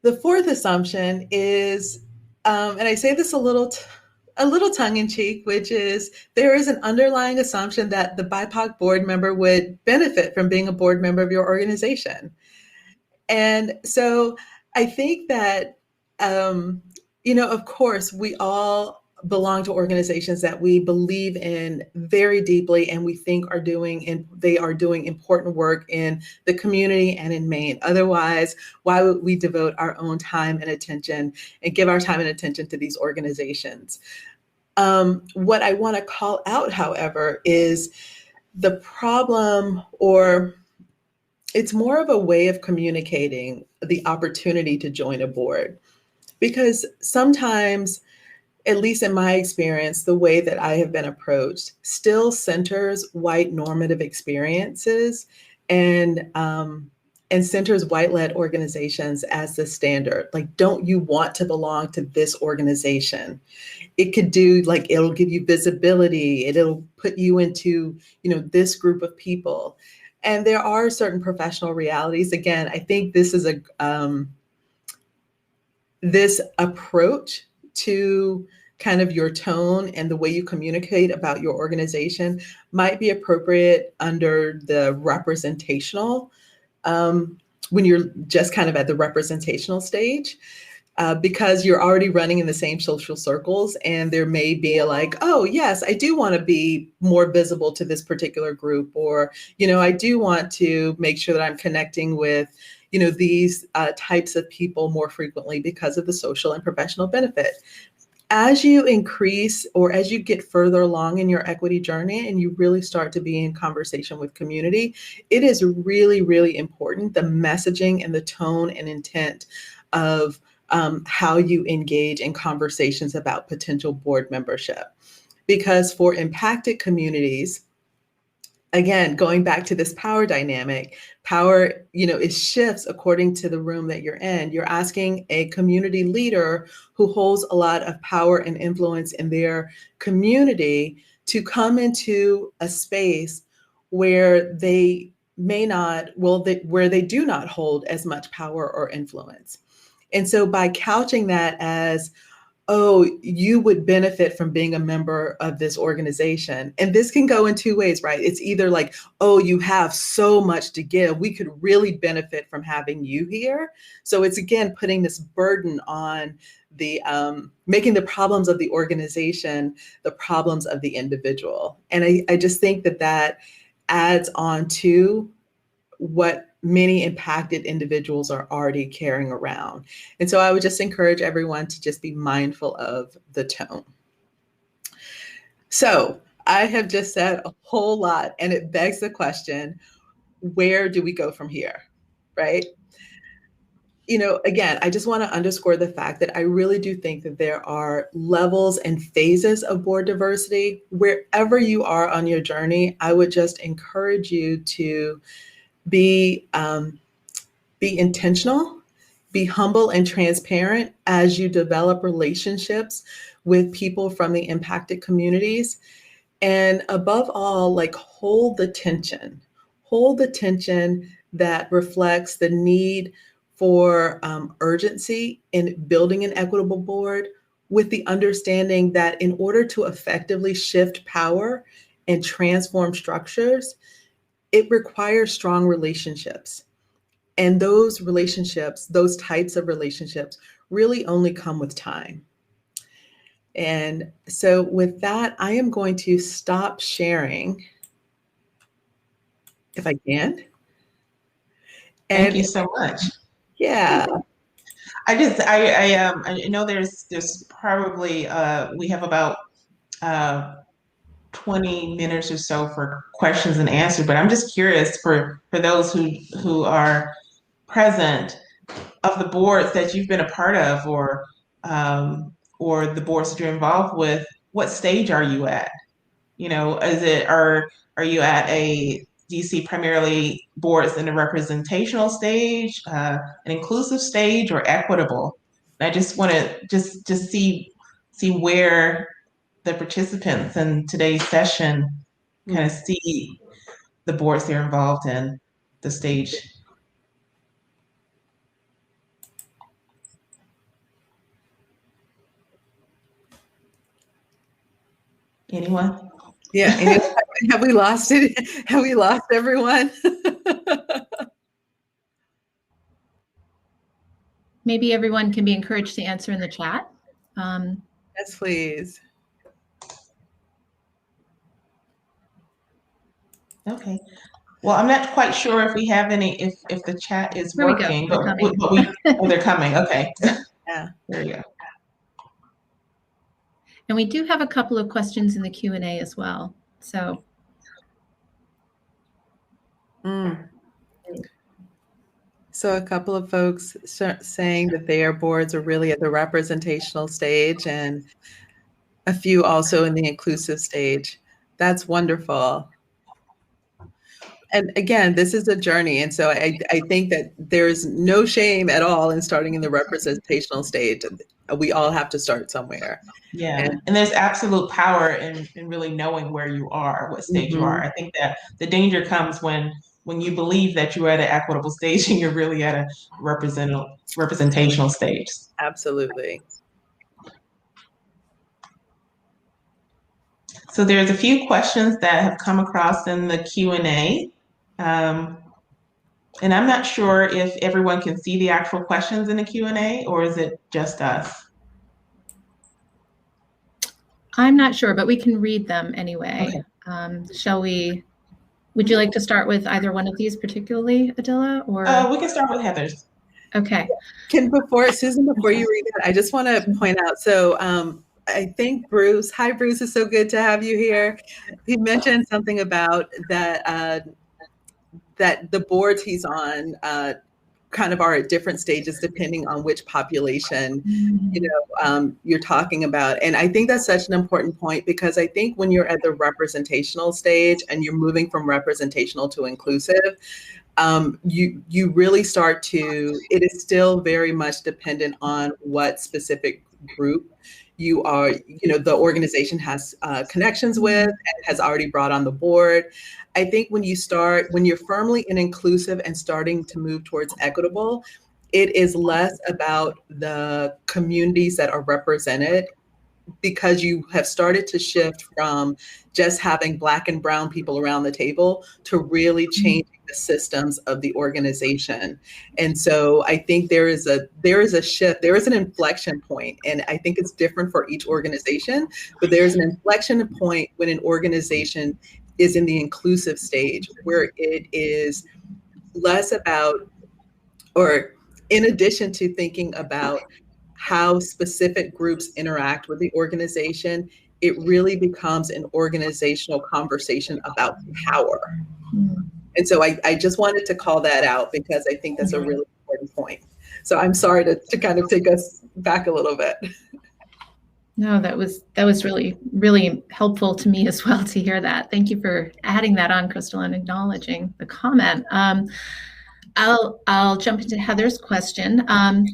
the fourth assumption is, and I say this a little tongue-in-cheek, which is there is an underlying assumption that the BIPOC board member would benefit from being a board member of your organization. And so I think that, of course, we all belong to organizations that we believe in very deeply, and we think they are doing important work in the community and in Maine. Otherwise, why would we devote our own time and attention and give our time and attention to these organizations? What I want to call out, however, is the problem, or it's more of a way of communicating the opportunity to join a board. Because sometimes, at least in my experience, the way that I have been approached still centers white normative experiences and centers white-led organizations as the standard. Like, don't you want to belong to this organization? It could do, like, it'll give you visibility. It'll put you into, this group of people. And there are certain professional realities. Again, I think this is this approach to kind of your tone and the way you communicate about your organization might be appropriate under the representational, when you're just kind of at the representational stage, because you're already running in the same social circles, and there may be like, oh yes, I do want to be more visible to this particular group, or, I do want to make sure that I'm connecting with, these types of people more frequently because of the social and professional benefit. As you increase, or as you get further along in your equity journey and you really start to be in conversation with community, it is really, really important, the messaging and the tone and intent of how you engage in conversations about potential board membership. Because for impacted communities, again, going back to this power dynamic, power, it shifts according to the room that you're in. You're asking a community leader who holds a lot of power and influence in their community to come into a space where they may not, where they do not hold as much power or influence. And so by couching that as, oh, you would benefit from being a member of this organization. And this can go in 2 ways, right? It's either like, oh, you have so much to give. We could really benefit from having you here. So it's, again, putting this burden on the, making the problems of the organization the problems of the individual. And I just think that adds on to what many impacted individuals are already carrying around. And so I would just encourage everyone to just be mindful of the tone. So I have just said a whole lot, and it begs the question, where do we go from here, right? Again, I just want to underscore the fact that I really do think that there are levels and phases of board diversity. Wherever you are on your journey, I would just encourage you to be intentional, be humble and transparent as you develop relationships with people from the impacted communities. And above all, like hold the tension that reflects the need for urgency in building an equitable board, with the understanding that in order to effectively shift power and transform structures, it requires strong relationships. And those relationships, those types of relationships, really only come with time. And so with that, I am going to stop sharing, if I can. Thank you so much. Yeah. I know there's probably we have about 20 minutes or so for questions and answers, but I'm just curious for those who are present, of the boards that you've been a part of, or the boards that you're involved with, what stage are you at? Are you at do you see primarily boards in a representational stage, an inclusive stage, or equitable? And I just want to just see where the participants in today's session kind of see the boards they're involved in, the stage. Anyone? Yeah. Have we lost it? Have we lost everyone? Maybe everyone can be encouraged to answer in the chat. Yes, please. Okay. Well, I'm not quite sure if we have any, if the chat is working, but they're coming. Okay. Yeah. There you go. And we do have a couple of questions in the Q&A as well. So. So a couple of folks saying that their boards are really at the representational stage, and a few also in the inclusive stage. That's wonderful. And again, this is a journey. And so I think that there's no shame at all in starting in the representational stage. We all have to start somewhere. Yeah. And there's absolute power in really knowing where you are, what stage you are. I think that the danger comes when you believe that you're at an equitable stage and you're really at a representational stage. Absolutely. So there's a few questions that have come across in the Q&A. And I'm not sure if everyone can see the actual questions in the Q&A, or is it just us? I'm not sure, but we can read them anyway. Okay. Would you like to start with either one of these particularly, Adila? Or we can start with Heather's. Okay. Susan, before you read it, I just want to point out, so I think Bruce, hi Bruce, it's so good to have you here. He mentioned something about that that the boards he's on kind of are at different stages depending on which population you're talking about. And I think that's such an important point, because I think when you're at the representational stage and you're moving from representational to inclusive, you really start to, it is still very much dependent on what specific group you are, the organization has connections with and has already brought on the board. I think when you're firmly in inclusive and starting to move towards equitable, it is less about the communities that are represented, because you have started to shift from just having Black and brown people around the table to really changing the systems of the organization. And so I think there is a shift, there is an inflection point, and I think it's different for each organization, but there's an inflection point when an organization is in the inclusive stage, where it is less about, or in addition to thinking about how specific groups interact with the organization, it really becomes an organizational conversation about power. And so I just wanted to call that out because I think that's a really important point. So I'm sorry to kind of take us back a little bit. No, that was really, really helpful to me as well to hear that. Thank you for adding that on, Crystal, and acknowledging the comment. I'll jump into Heather's question.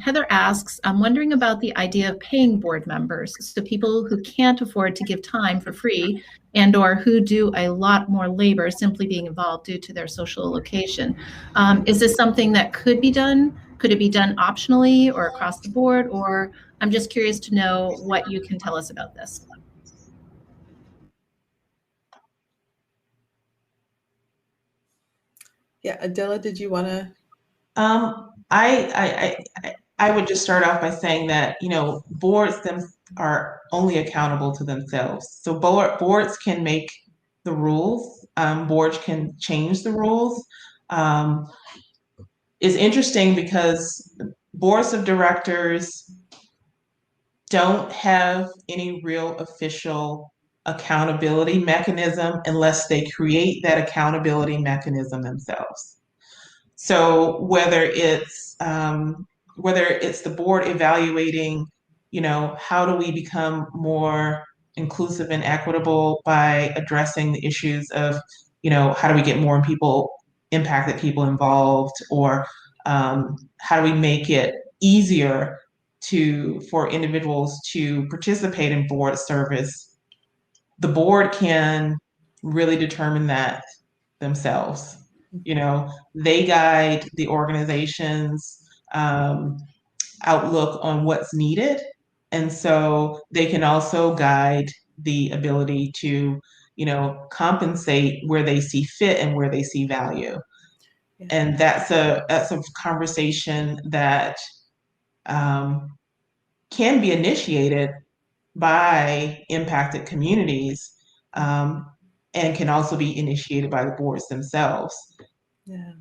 Heather asks, I'm wondering about the idea of paying board members, so people who can't afford to give time for free and or who do a lot more labor simply being involved due to their social location. Is this something that could be done? Could it be done optionally or across the board? Or I'm just curious to know what you can tell us about this. Yeah, Adela, did you want to? I would just start off by saying that, boards are only accountable to themselves. So boards can make the rules. Boards can change the rules. It's interesting because boards of directors don't have any real official accountability mechanism unless they create that accountability mechanism themselves. So whether it's the board evaluating, how do we become more inclusive and equitable by addressing the issues of, how do we get more impacted people involved, or how do we make it easier for individuals to participate in board service? The board can really determine that themselves. They guide the organization's outlook on what's needed. And so they can also guide the ability to, compensate where they see fit and where they see value. Yeah. And that's a conversation that can be initiated by impacted communities, and can also be initiated by the boards themselves. Yeah.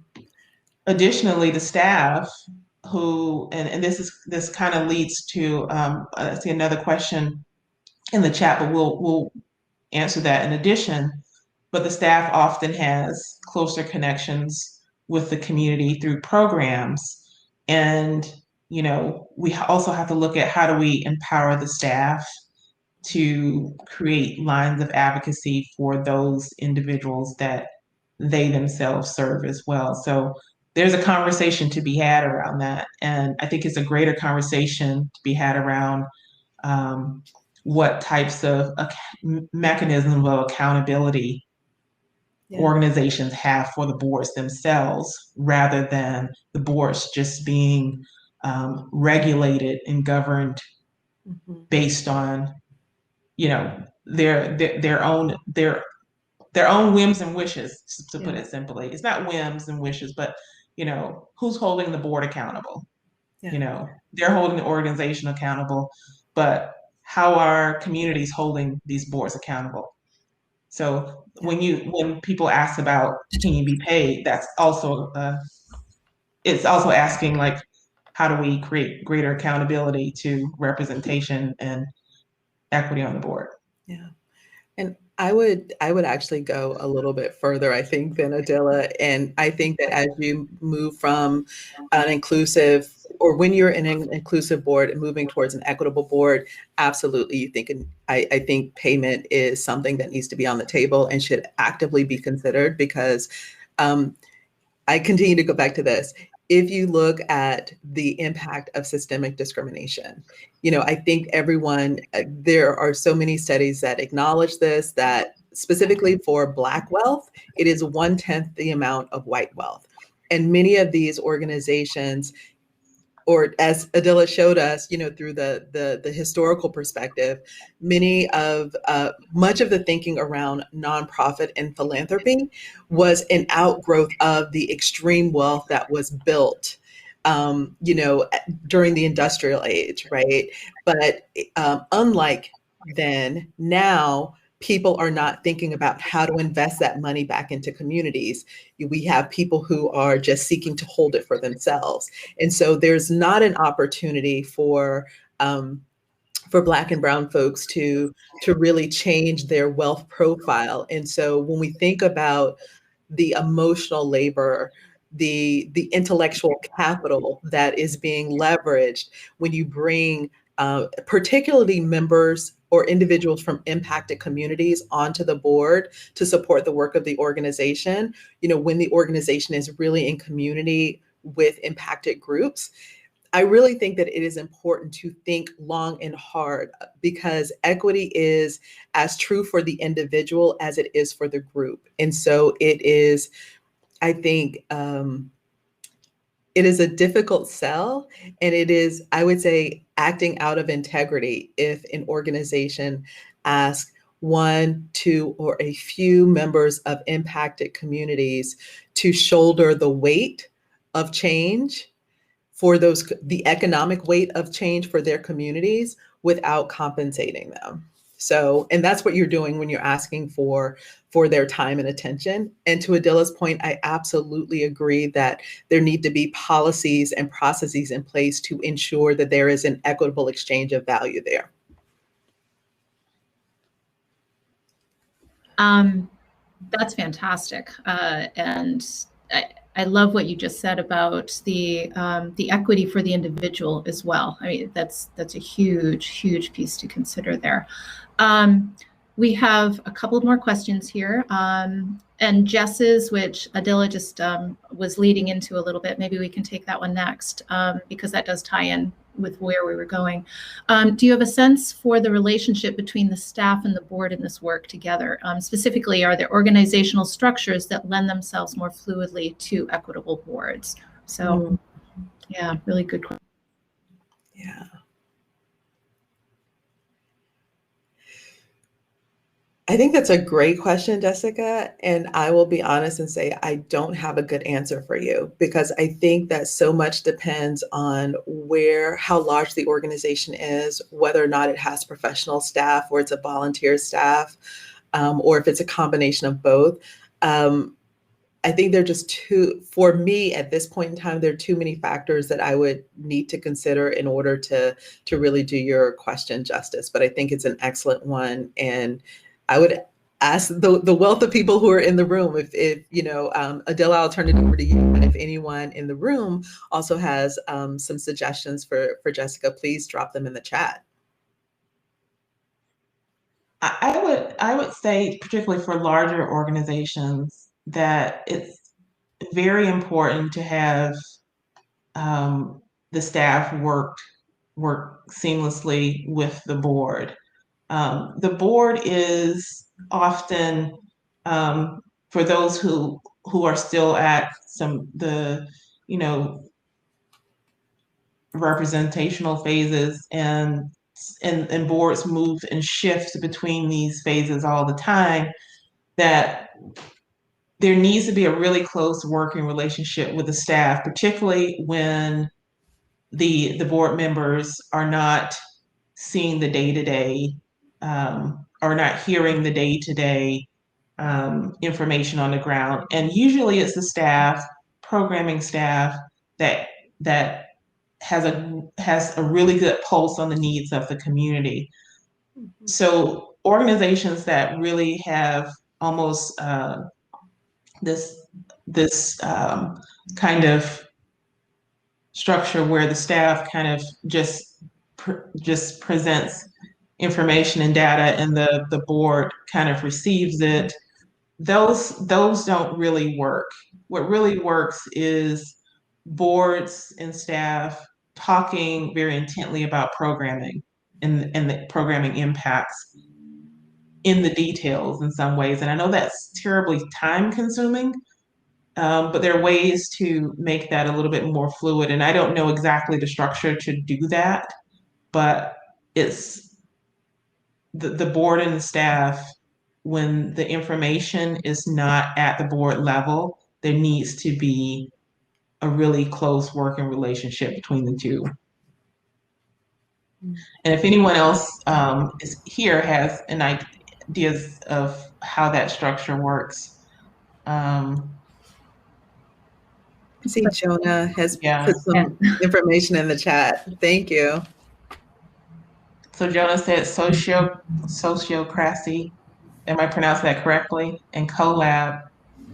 Additionally, the staff who, and this kind of leads to, I see another question in the chat, but we'll answer that in addition. But the staff often has closer connections with the community through programs. And, we also have to look at how do we empower the staff to create lines of advocacy for those individuals that they themselves serve as well. So there's a conversation to be had around that. And I think it's a greater conversation to be had around what types of mechanisms of accountability organizations have for the boards themselves, rather than the boards just being regulated and governed based on, their own whims and wishes, to put it simply. It's not whims and wishes, but who's holding the board accountable? They're holding the organization accountable, but how are communities holding these boards accountable? So when people ask about, can you be paid, that's also it's also asking, like, how do we create greater accountability to representation and equity on the board? Yeah. And I would actually go a little bit further, I think, than Adela. And I think that as you move from an inclusive, or when you're in an inclusive board and moving towards an equitable board, absolutely, I think payment is something that needs to be on the table and should actively be considered, because I continue to go back to this. If you look at the impact of systemic discrimination, I think there are so many studies that acknowledge this, that specifically for Black wealth, it is 1/10 the amount of white wealth. And many of these organizations, or as Adela showed us, through the historical perspective, much of the thinking around nonprofit and philanthropy was an outgrowth of the extreme wealth that was built, during the industrial age, right? But unlike then, now people are not thinking about how to invest that money back into communities. We have people who are just seeking to hold it for themselves. And so there's not an opportunity for Black and Brown folks to really change their wealth profile. And so when we think about the emotional labor, the intellectual capital that is being leveraged when you bring particularly members or individuals from impacted communities onto the board to support the work of the organization, when the organization is really in community with impacted groups, I really think that it is important to think long and hard because equity is as true for the individual as it is for the group. And so it is, I think, it is a difficult sell, and it is, I would say, acting out of integrity if an organization asks one, two, or a few members of impacted communities to shoulder the weight of change for the economic weight of change for their communities without compensating them. So, and that's what you're doing when you're asking for their time and attention. And to Adila's point, I absolutely agree that there need to be policies and processes in place to ensure that there is an equitable exchange of value there. That's fantastic. And I love what you just said about the equity for the individual as well. I mean, that's a huge piece to consider there. We have a couple more questions here. And Jess's, which Adila just was leading into a little bit, maybe we can take that one next because that does tie in with where we were going. Do you have a sense for the relationship between the staff and the board in this work together? Specifically, are there organizational structures that lend themselves more fluidly to equitable boards? So, yeah, really good question. Yeah. I think that's a great question, Jessica. And I will be honest and say I don't have a good answer for you because I think that so much depends on how large the organization is, whether or not it has professional staff or it's a volunteer staff, or if it's a combination of both. I think they're just for me at this point in time, there are too many factors that I would need to consider in order to really do your question justice. But I think it's an excellent one. And I would ask the wealth of people who are in the room, if Adila, I'll turn it over to you. And if anyone in the room also has some suggestions for Jessica, please drop them in the chat. I would say, particularly for larger organizations, that it's very important to have the staff work seamlessly with the board. The board is often, for those who are still at the representational phases, and boards move and shift between these phases all the time, that there needs to be a really close working relationship with the staff, particularly when the board members are not seeing the day-to-day, or not hearing the day-to-day information on the ground. And usually it's the staff, programming staff, that has a really good pulse on the needs of the community. Mm-hmm. So organizations that really have almost this kind of structure where the staff kind of just presents information and data and the board kind of receives it, those don't really work. What really works is boards and staff talking very intently about programming and the programming impacts in the details in some ways. And I know that's terribly time consuming, but there are ways to make that a little bit more fluid. And I don't know exactly the structure to do that, but it's the board and the staff, when the information is not at the board level, there needs to be a really close working relationship between the two. And if anyone else is here has ideas of how that structure works. I see Jonah has Yeah. put some information in the chat. Thank you. So Jonah said sociocracy. Am I pronouncing that correctly? And collab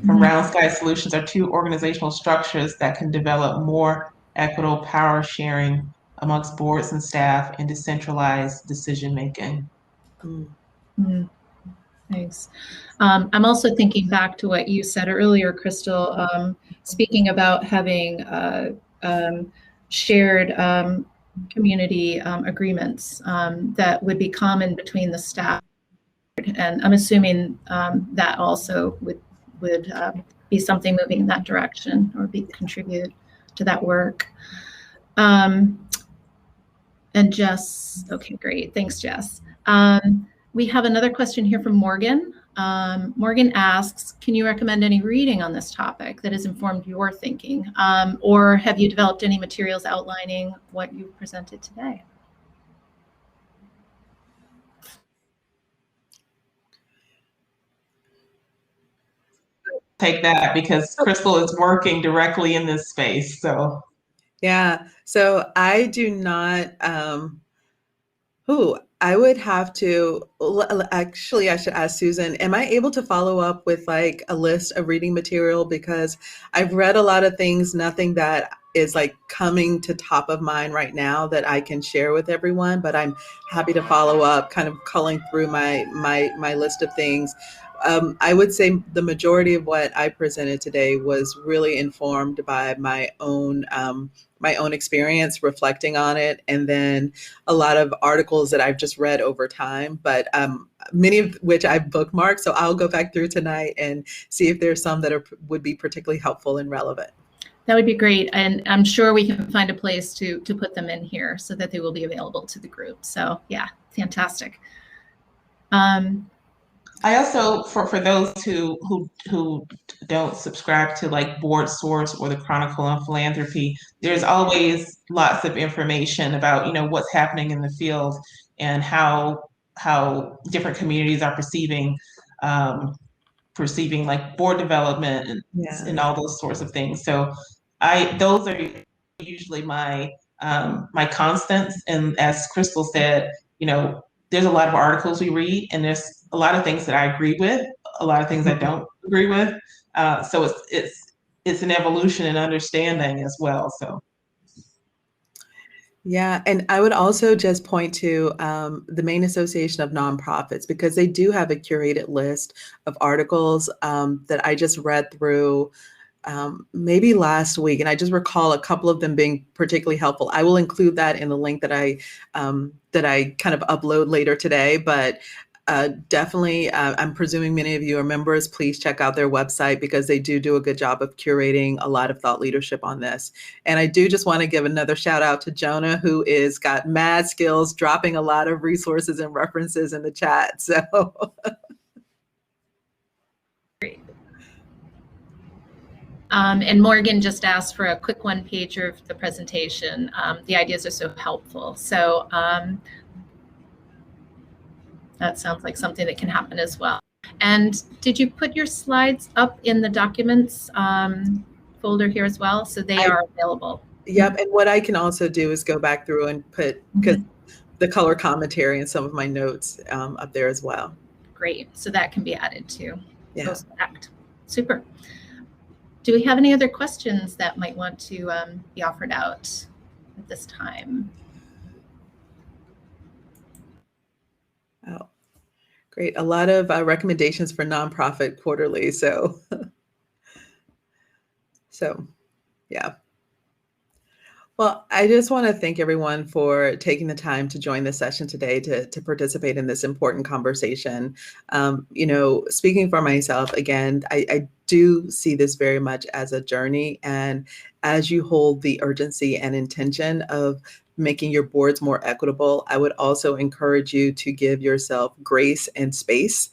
from Round Sky Solutions are two organizational structures that can develop more equitable power sharing amongst boards and staff and decentralized decision making. Nice. I'm also thinking back to what you said earlier, Crystal, speaking about having shared community agreements that would be common between the staff. And I'm assuming that also would be something moving in that direction or contribute to that work. And Jess, okay, great. Thanks, Jess. We have another question here from Morgan. Morgan asks, can you recommend any reading on this topic that has informed your thinking? Or have you developed any materials outlining what you presented today? Take that because Crystal is working directly in this space. So yeah, so I do not, I would have to, actually, I should ask Susan, am I able to follow up with like a list of reading material? Because I've read a lot of things, nothing that is like coming to top of mind right now that I can share with everyone, but I'm happy to follow up, kind of culling through my list of things. I would say the majority of what I presented today was really informed by my own experience reflecting on it, and then a lot of articles that I've just read over time, but many of which I've bookmarked. So I'll go back through tonight and see if there's some that would be particularly helpful and relevant. That would be great. And I'm sure we can find a place to put them in here so that they will be available to the group. So yeah, fantastic. I also, for those who don't subscribe to like Board Source or the Chronicle on Philanthropy, there's always lots of information about, you know, what's happening in the field and how different communities are perceiving like board development and all those sorts of things. So those are usually my my constants. And as Crystal said, you know, there's a lot of articles we read, and there's a lot of things that I agree with, a lot of things I don't agree with. So it's an evolution in understanding as well. So. Yeah, and I would also just point to the Maine Association of Nonprofits, because they do have a curated list of articles that I just read through maybe last week, and I just recall a couple of them being particularly helpful. I will include that in the link that I kind of upload later today, but definitely, I'm presuming many of you are members. Please check out their website because they do a good job of curating a lot of thought leadership on this. And I do just want to give another shout out to Jonah, who is got mad skills, dropping a lot of resources and references in the chat. So. Great. And Morgan just asked for a quick one-pager of the presentation. The ideas are so helpful. So that sounds like something that can happen as well. And did you put your slides up in the documents folder here as well? So they are available. Yep. And what I can also do is go back through and put the color commentary and some of my notes up there as well. Great. So that can be added to post-fact. Super. Do we have any other questions that might want to be offered out at this time? Oh, great. A lot of recommendations for nonprofit quarterly. So, yeah. Well, I just want to thank everyone for taking the time to join this session today to participate in this important conversation. You know, speaking for myself, again, I do see this very much as a journey. And as you hold the urgency and intention of making your boards more equitable, I would also encourage you to give yourself grace and space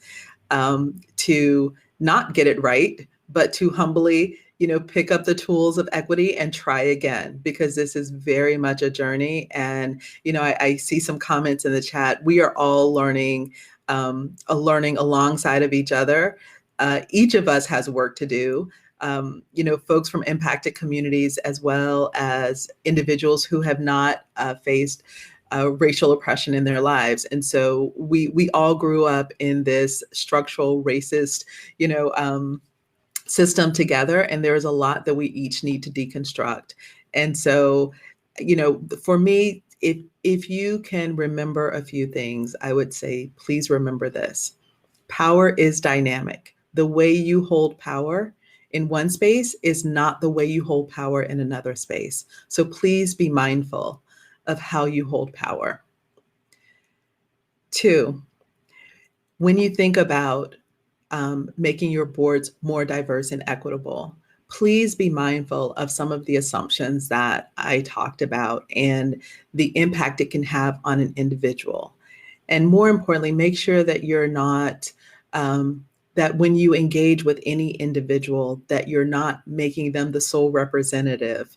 to not get it right, but to humbly, you know, pick up the tools of equity and try again, because this is very much a journey. And, you know, I see some comments in the chat. We are all learning learning alongside of each other. Each of us has work to do. Folks from impacted communities, as well as individuals who have not faced racial oppression in their lives. And so we all grew up in this structural racist, system together, and there's a lot that we each need to deconstruct. And so, for me, if you can remember a few things, I would say, please remember this. Power is dynamic. The way you hold power in one space is not the way you hold power in another space. So please be mindful of how you hold power. 2, when you think about making your boards more diverse and equitable, please be mindful of some of the assumptions that I talked about and the impact it can have on an individual. And more importantly, make sure that you're not, that when you engage with any individual, that you're not making them the sole representative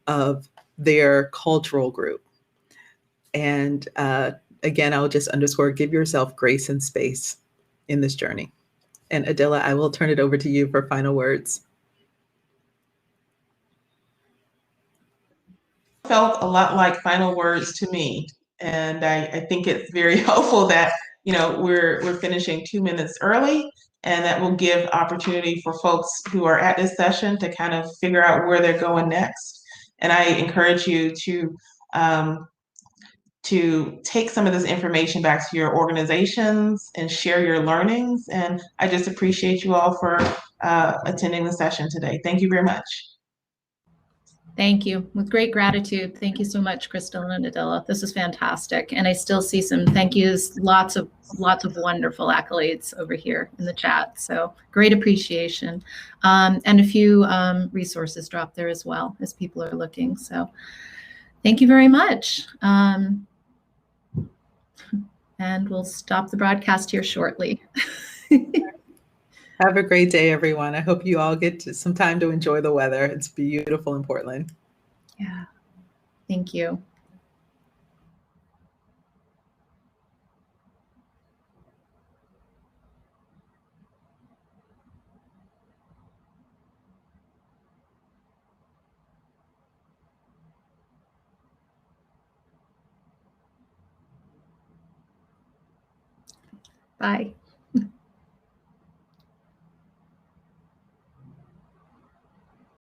of their cultural group. And again, I'll just underscore, give yourself grace and space in this journey. And Adela, I will turn it over to you for final words. Felt a lot like final words to me. And I think it's very helpful that, we're finishing 2 minutes early, and that will give opportunity for folks who are at this session to kind of figure out where they're going next. And I encourage you to take some of this information back to your organizations and share your learnings. And I just appreciate you all for attending the session today. Thank you very much. Thank you. With great gratitude. Thank you so much, Crystal and Adela. This is fantastic. And I still see some thank yous, lots of wonderful accolades over here in the chat. So great appreciation. And a few resources dropped there as well as people are looking. So thank you very much. And we'll stop the broadcast here shortly. Have a great day, everyone. I hope you all get some time to enjoy the weather. It's beautiful in Portland. Yeah, thank you. Bye.